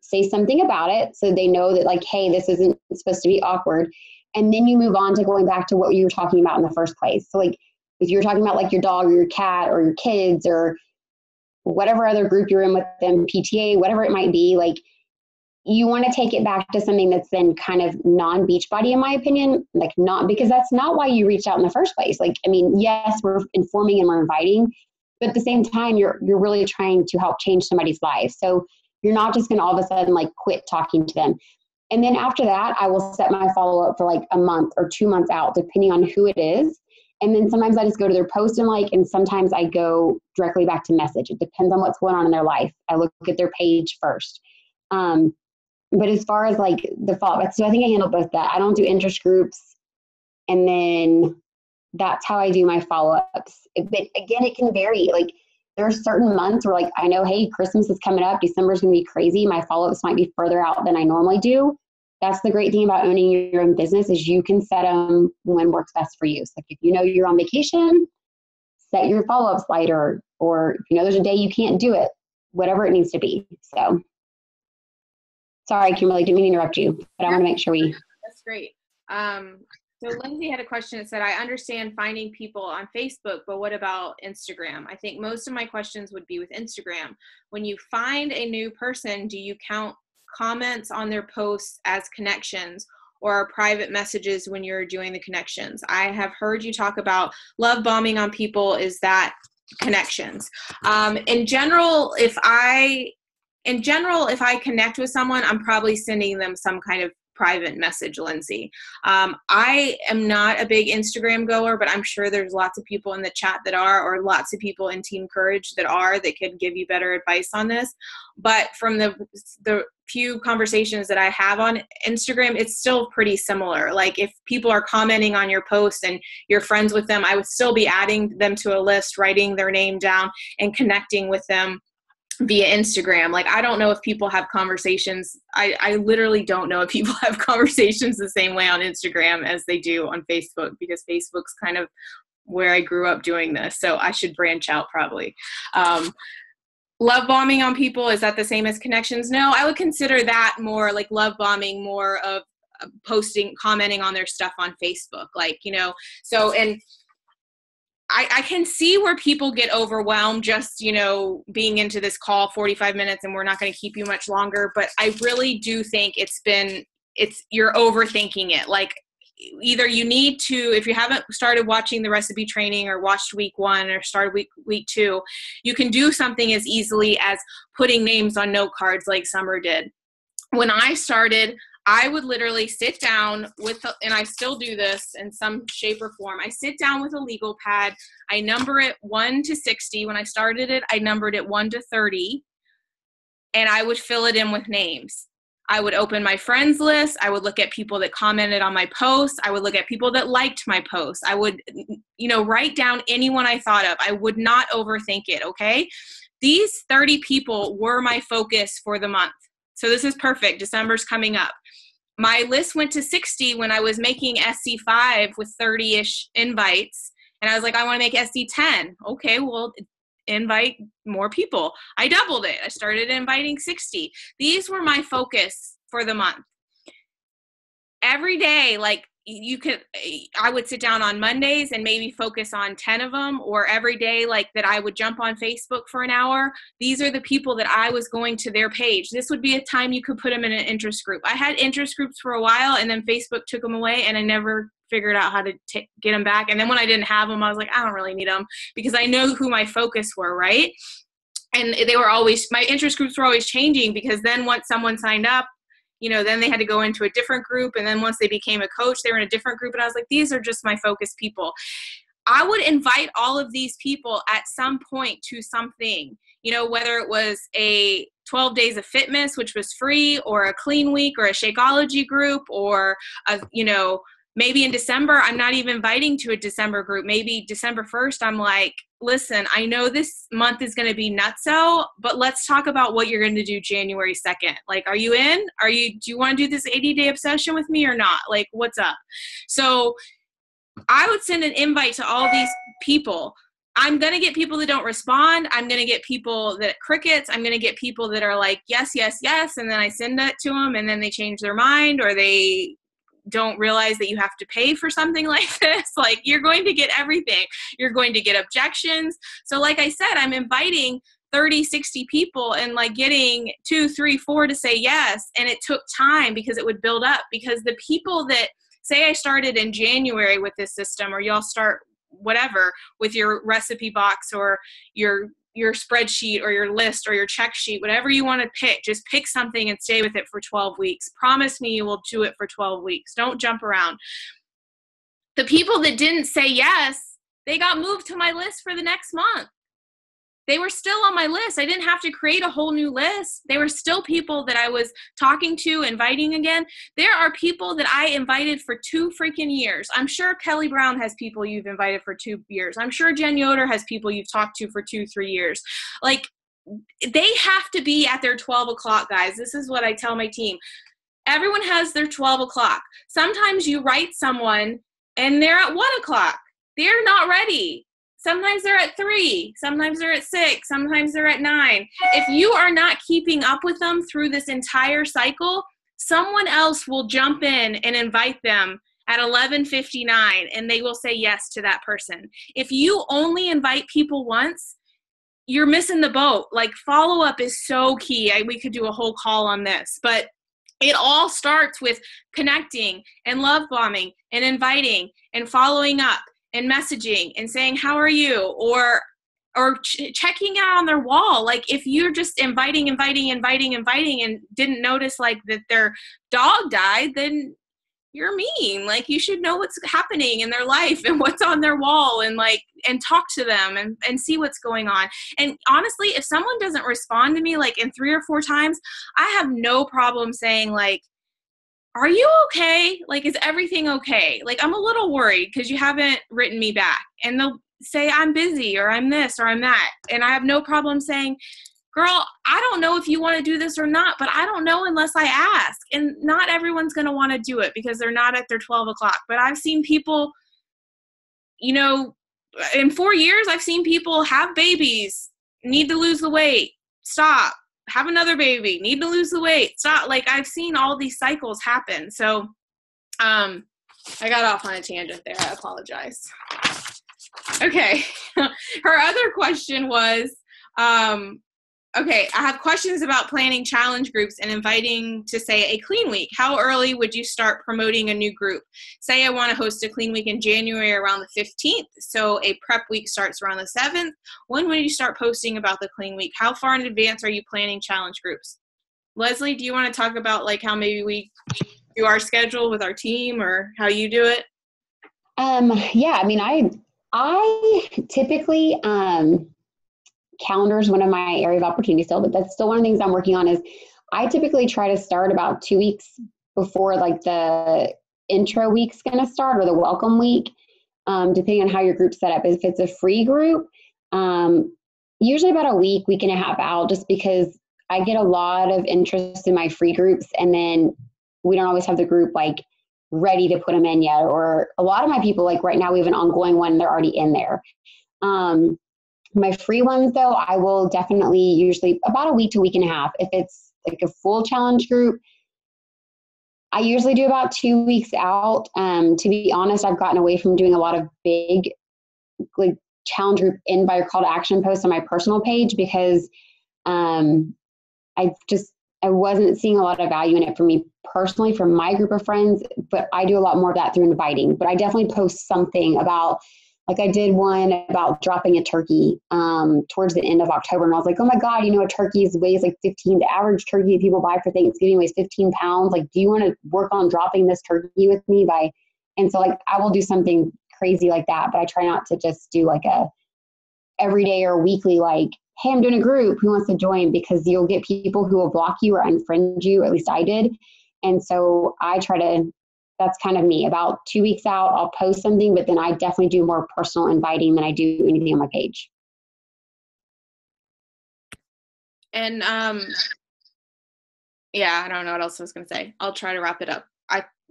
say something about it so they know that, like, hey, this isn't supposed to be awkward. And then you move on to going back to what you were talking about in the first place. So, like, if you're talking about like your dog or your cat or your kids or whatever other group you're in with them, PTA, whatever it might be, like, you want to take it back to something that's then kind of non-Beachbody, in my opinion. Like, not, because that's not why you reached out in the first place. Like, I mean, yes, we're informing and we're inviting, but at the same time, you're really trying to help change somebody's life. So you're not just going to all of a sudden like quit talking to them. And then after that, I will set my follow-up for like a month or 2 months out, depending on who it is. And then sometimes I just go to their post and like, and sometimes I go directly back to message. It depends on what's going on in their life. I look at their page first. But as far as like the follow-up, so I think I handle both that. I don't do interest groups. And then that's how I do my follow-ups. But again, it can vary. Like, there are certain months where, like, I know, hey, Christmas is coming up. December's going to be crazy. My follow-ups might be further out than I normally do. That's the great thing about owning your own business, is you can set them when works best for you. So if you know you're on vacation, set your follow-ups lighter, or if you know there's a day you can't do it, whatever it needs to be. So sorry, Kimberly, didn't mean to interrupt you, but I want to make sure we. That's great. So Lindsay had a question that said, I understand finding people on Facebook, but what about Instagram? I think most of my questions would be with Instagram. When you find a new person, do you count comments on their posts as connections or private messages when you're doing the connections? I have heard you talk about love bombing on people. Is that connections? In general, if I connect with someone, I'm probably sending them some kind of private message, Lindsay. I am not a big Instagram goer, but I'm sure there's lots of people in the chat that are, or lots of people in Team Courage that are, that could give you better advice on this. But from the few conversations that I have on Instagram, it's still pretty similar. Like, if people are commenting on your post and you're friends with them, I would still be adding them to a list, writing their name down, and connecting with them via Instagram. Like, I don't know if people have conversations. I literally don't know if people have conversations the same way on Instagram as they do on Facebook, because Facebook's kind of where I grew up doing this. So I should branch out probably. Love bombing on people, is that the same as connections? No, I would consider that more like love bombing, more of posting, commenting on their stuff on Facebook. Like, so, and I can see where people get overwhelmed just, being into this call 45 minutes and we're not going to keep you much longer. But I really do think you're overthinking it. Like, either you need to, if you haven't started watching the recipe training or watched week 1 or started week 2, you can do something as easily as putting names on note cards like Summer did. When I started, I would literally sit down and I still do this in some shape or form. I sit down with a legal pad. I number it 1 to 60. When I started it, I numbered it 1 to 30, and I would fill it in with names. I would open my friends list. I would look at people that commented on my posts. I would look at people that liked my posts. I would, write down anyone I thought of. I would not overthink it, okay? These 30 people were my focus for the month. So this is perfect. December's coming up. My list went to 60 when I was making SC5 with 30-ish invites. And I was like, I want to make SC10. Okay, well, invite more people. I doubled it. I started inviting 60. These were my focus for the month. Every day, I would sit down on Mondays and maybe focus on 10 of them, or every day that I would jump on Facebook for an hour. These are the people that I was going to their page. This would be a time you could put them in an interest group. I had interest groups for a while, and then Facebook took them away, and I never figured out how to get them back. And then when I didn't have them, I was like, I don't really need them, because I know who my focus were, right? And my interest groups were always changing, because then once someone signed up, then they had to go into a different group. And then once they became a coach, they were in a different group. And I was like, these are just my focus people. I would invite all of these people at some point to something, whether it was a 12 days of fitness, which was free, or a clean week, or a Shakeology group, or maybe in December, I'm not even inviting to a December group. Maybe December 1st, I'm like, listen, I know this month is going to be nutso, but let's talk about what you're going to do January 2nd. Are you in? Do you want to do this 80-day obsession with me or not? What's up? So I would send an invite to all these people. I'm going to get people that don't respond. I'm going to get people that crickets. I'm going to get people that are like, yes, yes, yes. And then I send that to them, and then they change their mind, or they don't realize that you have to pay for something like this. You're going to get everything. You're going to get objections. So like I said, I'm inviting 30, 60 people and getting 2, 3, 4 to say yes. And it took time, because it would build up, because the people that say I started in January with this system, or y'all start whatever with your recipe box, or your spreadsheet, or your list, or your check sheet, whatever you want to pick, just pick something and stay with it for 12 weeks. Promise me you will do it for 12 weeks. Don't jump around. The people that didn't say yes, they got moved to my list for the next month. They were still on my list. I didn't have to create a whole new list. They were still people that I was talking to, inviting again. There are people that I invited for 2 freaking years. I'm sure Kelly Brown has people you've invited for 2 years. I'm sure Jen Yoder has people you've talked to for 2, 3 years. They have to be at their 12 o'clock, guys. This is what I tell my team. Everyone has their 12 o'clock. Sometimes you write someone and they're at 1 o'clock. They're not ready. Sometimes they're at 3, sometimes they're at 6, sometimes they're at 9. If you are not keeping up with them through this entire cycle, someone else will jump in and invite them at 11:59, and they will say yes to that person. If you only invite people once, you're missing the boat. Follow-up is so key. We could do a whole call on this, but it all starts with connecting and love bombing and inviting and following up and messaging and saying, how are you? Or checking out on their wall. If you're just inviting and didn't notice that their dog died, then you're mean. You should know what's happening in their life and what's on their wall, and talk to them and see what's going on. And honestly, if someone doesn't respond to me in 3 or 4 times, I have no problem saying are you okay? Is everything okay? I'm a little worried because you haven't written me back. And they'll say, I'm busy, or I'm this, or I'm that. And I have no problem saying, girl, I don't know if you want to do this or not, but I don't know unless I ask. And not everyone's going to want to do it because they're not at their 12 o'clock. But I've seen people, in 4 years, I've seen people have babies, need to lose the weight, stop. Have another baby, need to lose the weight. Stop. I've seen all these cycles happen. So I got off on a tangent there. I apologize. Okay. Her other question was, okay, I have questions about planning challenge groups and inviting to, say, a clean week. How early would you start promoting a new group? Say I want to host a clean week in January around the 15th, so a prep week starts around the 7th. When would you start posting about the clean week? How far in advance are you planning challenge groups? Leslie, do you want to talk about like how maybe we do our schedule with our team or how you do it? Yeah, I mean, I typically, calendar is one of my area of opportunity still, but that's still one of the things I'm working on is I typically try to start about 2 weeks before like the intro week's going to start or the welcome week, depending on how your group's set up. If it's a free group, usually about a week and a half out, just because I get a lot of interest in my free groups, and then we don't always have the group like ready to put them in yet. Or a lot of my people, like right now, we have an ongoing one, they're already in there. My free ones, though, I will definitely usually about a week to week and a half. If it's like a full challenge group, I usually do about 2 weeks out. To be honest, I've gotten away from doing a lot of big like challenge group invite or call to action posts on my personal page because I wasn't seeing a lot of value in it for me personally, for my group of friends, but I do a lot more of that through inviting. But I definitely post something about, like I did one about dropping a turkey towards the end of October. And I was like, oh my God, a turkey weighs like 15, the average turkey people buy for Thanksgiving weighs 15 pounds. Like, do you want to work on dropping this turkey with me and so like, I will do something crazy like that, but I try not to just do like a everyday or weekly, like, hey, I'm doing a group, who wants to join? Because you'll get people who will block you or unfriend you, at least I did. And so that's kind of me. About 2 weeks out, I'll post something, but then I definitely do more personal inviting than I do anything on my page. And yeah, I don't know what else I was going to say. I'll try to wrap it up.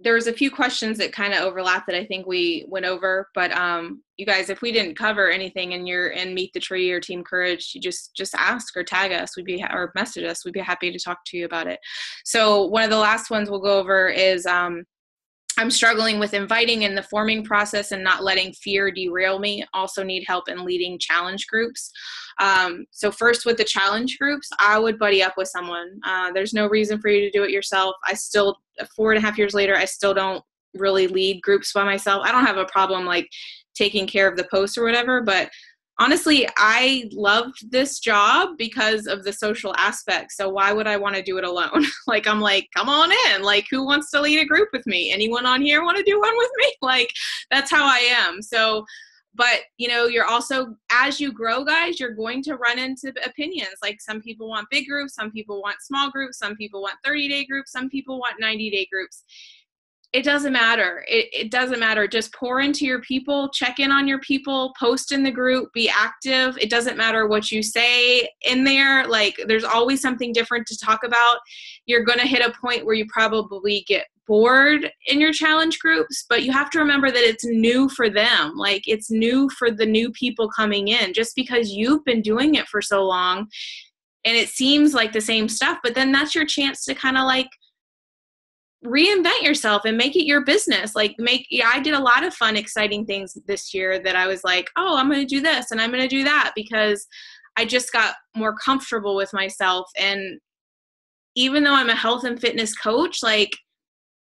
There was a few questions that kind of overlap that I think we went over, but you guys, if we didn't cover anything and you're in Meet the Tree or Team Courage, you just ask or tag us. Or message us. We'd be happy to talk to you about it. So one of the last ones we'll go over is I'm struggling with inviting in the forming process and not letting fear derail me. Also need help in leading challenge groups. So first with the challenge groups, I would buddy up with someone. There's no reason for you to do it yourself. I still, 4.5 years later, I still don't really lead groups by myself. I don't have a problem like taking care of the post or whatever, but honestly, I loved this job because of the social aspect. So why would I want to do it alone? Like, I'm like, come on in. Like, who wants to lead a group with me? Anyone on here want to do one with me? Like, that's how I am. So, but you're also, as you grow, guys, you're going to run into opinions. Like, some people want big groups, some people want small groups, some people want 30-day groups, some people want 90-day groups. It doesn't matter. It doesn't matter. Just pour into your people, check in on your people, post in the group, be active. It doesn't matter what you say in there. Like, there's always something different to talk about. You're going to hit a point where you probably get bored in your challenge groups, but you have to remember that it's new for them. Like, it's new for the new people coming in. Just because you've been doing it for so long and it seems like the same stuff, but then that's your chance to kind of like reinvent yourself and make it your business. Like, I did a lot of fun, exciting things this year that I was like, oh, I'm going to do this and I'm going to do that, because I just got more comfortable with myself. And even though I'm a health and fitness coach, like,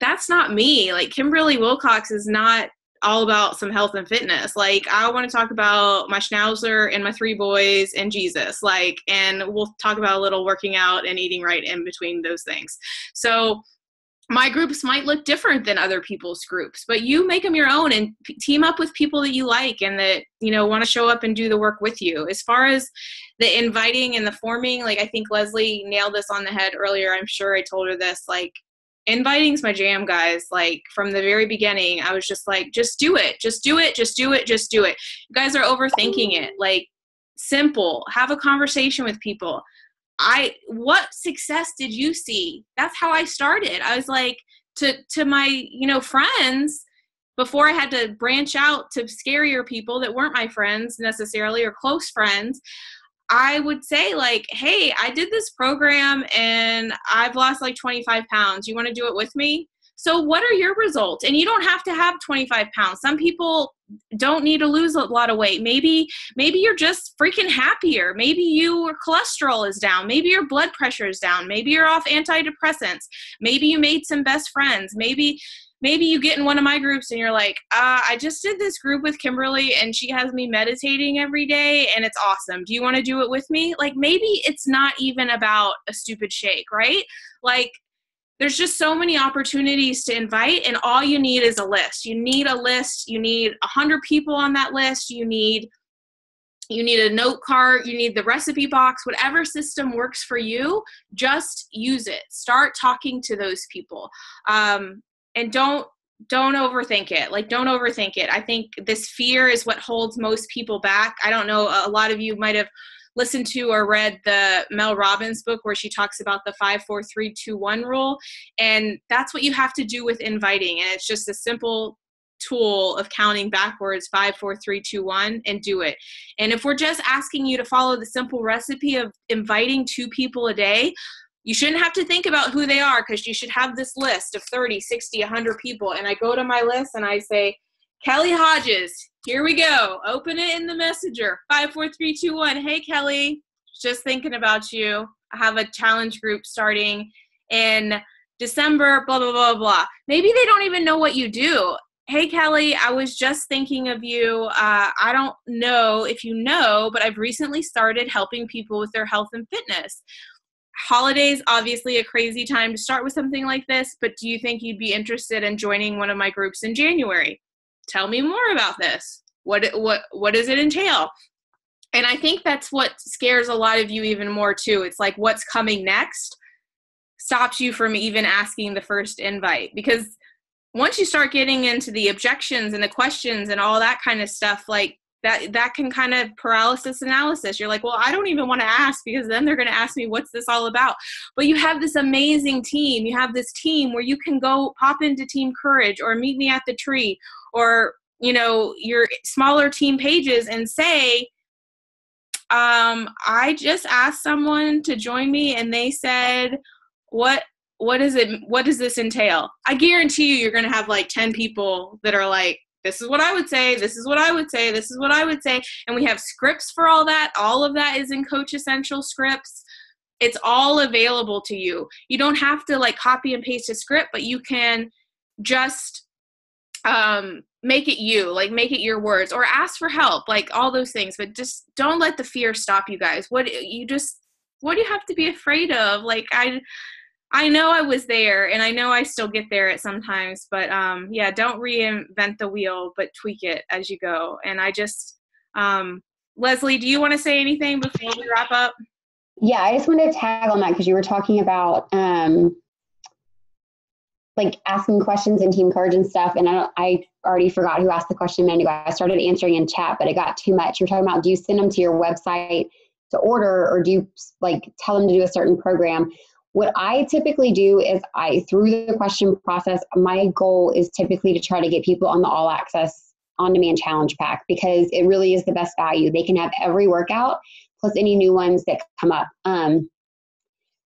that's not me. Like, Kimberly Wilcox is not all about some health and fitness. Like, I want to talk about my schnauzer and my 3 boys and Jesus, like, and we'll talk about a little working out and eating right in between those things. So my groups might look different than other people's groups, but you make them your own and team up with people that you like and that, want to show up and do the work with you. As far as the inviting and the forming, like, I think Leslie nailed this on the head earlier. I'm sure I told her this, like, inviting's my jam, guys. Like, from the very beginning, I was just like, just do it. Just do it. Just do it. Just do it. You guys are overthinking it. Like, simple. Have a conversation with people. What success did you see? That's how I started. I was like, to my, friends, before I had to branch out to scarier people that weren't my friends necessarily or close friends, I would say, like, hey, I did this program and I've lost like 25 pounds. You want to do it with me? So what are your results? And you don't have to have 25 pounds. Some people don't need to lose a lot of weight. Maybe you're just freaking happier. Maybe your cholesterol is down. Maybe your blood pressure is down. Maybe you're off antidepressants. Maybe you made some best friends. Maybe maybe you get in one of my groups and you're like, I just did this group with Kimberly and she has me meditating every day and it's awesome. Do you want to do it with me? Like, maybe it's not even about a stupid shake, right? Like, there's just so many opportunities to invite, and all you need is a list. You need a list. You need 100 people on that list. You need a note card. You need the recipe box. Whatever system works for you, just use it. Start talking to those people, and don't overthink it. Like, don't overthink it. I think this fear is what holds most people back. I don't know. A lot of you might have listened to or read the Mel Robbins book where she talks about the 5, 4, 3, 2, 1 rule. And that's what you have to do with inviting. And it's just a simple tool of counting backwards, 5, 4, 3, 2, 1, and do it. And if we're just asking you to follow the simple recipe of inviting 2 people a day, you shouldn't have to think about who they are, because you should have this list of 30, 60, 100 people. And I go to my list and I say, Kelly Hodges, here we go. Open it in the messenger. 5, 4, 3, 2, 1. Hey, Kelly, just thinking about you. I have a challenge group starting in December, blah, blah, blah, blah. Maybe they don't even know what you do. Hey, Kelly, I was just thinking of you. I don't know if you know, but I've recently started helping people with their health and fitness. Holidays, obviously a crazy time to start with something like this, but do you think you'd be interested in joining one of my groups in January? Tell me more about this. What does it entail? And I think that's what scares a lot of you even more too. It's like, what's coming next stops you from even asking the first invite, because once you start getting into the objections and the questions and all that kind of stuff, like that can kind of paralysis analysis. You're like, well, I don't even want to ask, because then they're going to ask me, what's this all about? But you have this amazing team. You have this team where you can go pop into Team Courage or Meet Me at the Tree, or, your smaller team pages, and say, I just asked someone to join me and they said, what is it? What does this entail? I guarantee you're going to have like 10 people that are like, this is what I would say. This is what I would say. This is what I would say. And we have scripts for all that. All of that is in Coach Essential scripts. It's all available to you. You don't have to like copy and paste a script, but you can just make it you, like make it your words, or ask for help, like all those things. But just don't let the fear stop you guys. What do you have to be afraid of? Like, I know I was there, and I know I still get there at sometimes, but don't reinvent the wheel, but tweak it as you go. And I just, Leslie, do you want to say anything before we wrap up? Yeah, I just wanted to tag on that, because you were talking about like asking questions in Team Courage and stuff. And I already forgot who asked the question a minute ago. I started answering in chat, but it got too much. You're talking about, do you send them to your website to order, or do you like tell them to do a certain program? What I typically do is through the question process, my goal is typically to try to get people on the All Access On-Demand Challenge Pack, because it really is the best value. They can have every workout plus any new ones that come up.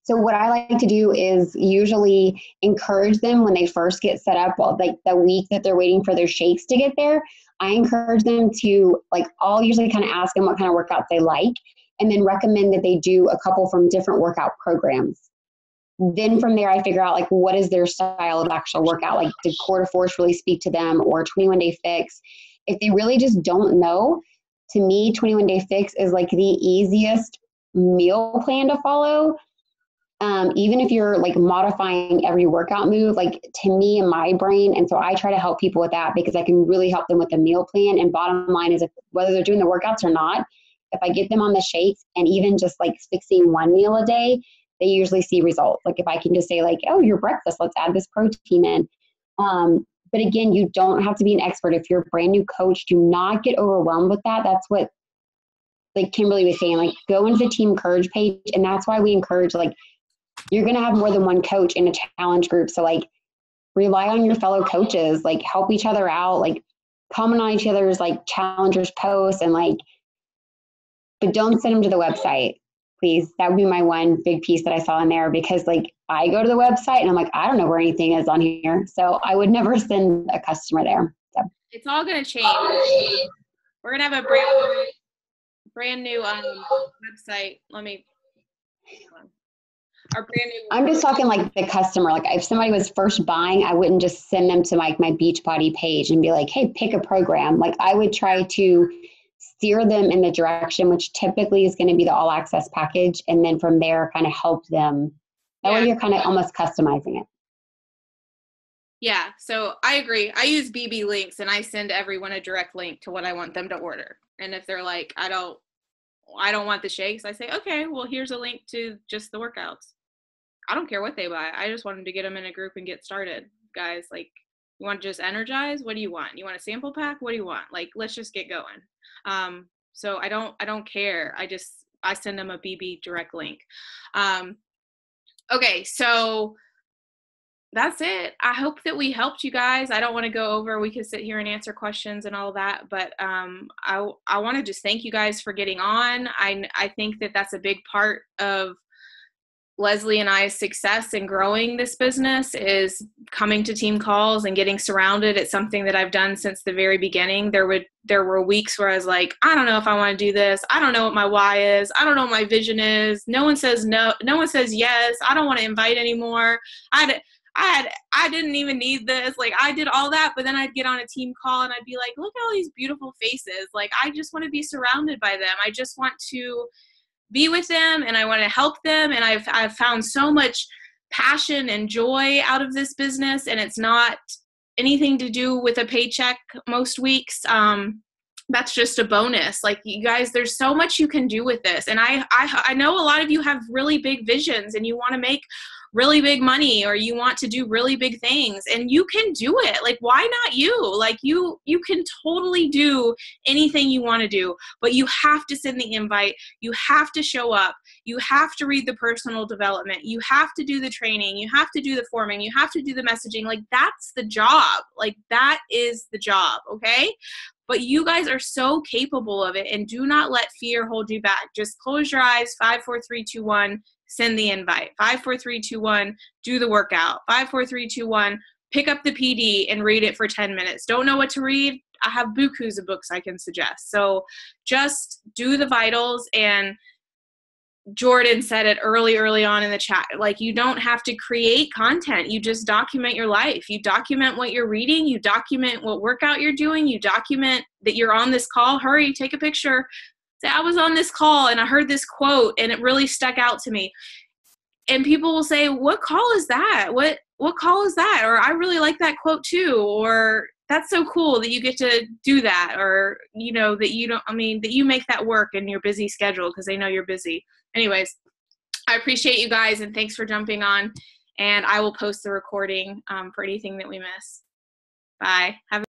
So what I like to do is usually encourage them when they first get set up, like the week that they're waiting for their shakes to get there. I encourage them to, like, I'll usually kind of ask them what kind of workouts they like, and then recommend that they do a couple from different workout programs. Then from there, I figure out like what is their style of actual workout. Like, did Core to Force really speak to them, or 21 Day Fix? If they really just don't know, to me, 21 Day Fix is like the easiest meal plan to follow. Even if you're like modifying every workout move, like to me in my brain. And so I try to help people with that, because I can really help them with the meal plan. And bottom line is, whether they're doing the workouts or not, if I get them on the shakes and even just like fixing one meal a day, they usually see results. Like if I can just say like, oh, your breakfast, let's add this protein in. But again, you don't have to be an expert. If you're a brand new coach, do not get overwhelmed with that. That's what like Kimberly was saying, like go into the Team Courage page. And that's why we encourage, like, you're going to have more than one coach in a challenge group. So like rely on your fellow coaches, like help each other out, like comment on each other's like challengers posts, and like, but don't send them to the website, please. That would be my one big piece that I saw in there, because like I go to the website and I'm like, I don't know where anything is on here. So I would never send a customer there. So. It's all going to change. We're going to have a brand new website. Let me, our brand new. I'm just talking like the customer. Like if somebody was first buying, I wouldn't just send them to like my Beachbody page and be like, hey, pick a program. Like I would try to steer them in the direction, which typically is going to be the all access package. And then from there, kind of help them. That way you're kind of almost customizing it. Yeah, so I agree. I use BB links and I send everyone a direct link to what I want them to order. And if they're like, I don't want the shakes, I say, okay, well, here's a link to just the workouts. I don't care what they buy. I just want them to get them in a group and get started. Guys, like, you want to just energize? What do you want? You want a sample pack? What do you want? Like, let's just get going. So I don't care. I send them a BB direct link. Okay, so that's it. I hope that we helped you guys. I don't want to go over. We could sit here and answer questions and all that, but I want to just thank you guys for getting on. I think that that's a big part of Leslie and I's success in growing this business is coming to team calls and getting surrounded. It's something that I've done since the very beginning. There were weeks where I was like, I don't know if I want to do this. I don't know what my why is. I don't know what my vision is. No one says no. No one says yes. I don't want to invite anymore. I didn't even need this. Like I did all that, but then I'd get on a team call and I'd be like, look at all these beautiful faces. Like I just want to be surrounded by them. I just want to be with them and I want to help them. And I've found so much passion and joy out of this business, and it's not anything to do with a paycheck most weeks. That's just a bonus. Like you guys, there's so much you can do with this. And I know a lot of you have really big visions and you want to make really big money or you want to do really big things, and you can do it. Like, why not you? Like you can totally do anything you want to do, but you have to send the invite. You have to show up. You have to read the personal development. You have to do the training. You have to do the forming. You have to do the messaging. Like that's the job. Like that is the job. Okay. But you guys are so capable of it, and do not let fear hold you back. Just close your eyes. 5, 4, 3, 2, 1. Send the invite. 5, 4, 3, 2, 1. Do the workout. 5, 4, 3, 2, 1. Pick up the PD and read it for 10 minutes. Don't know what to read? I have bukus of books I can suggest. So just do the vitals. And Jordan said it early on in the chat. Like, you don't have to create content. You just document your life. You document what you're reading. You document what workout you're doing. You document that you're on this call. Hurry, take a picture. Say, I was on this call and I heard this quote and it really stuck out to me. And people will say, what call is that? What call is that? Or I really like that quote too. Or that's so cool that you get to do that. Or, you know, that you make that work in your busy schedule because they know you're busy. Anyways, I appreciate you guys and thanks for jumping on. And I will post the recording for anything that we miss. Bye. Have a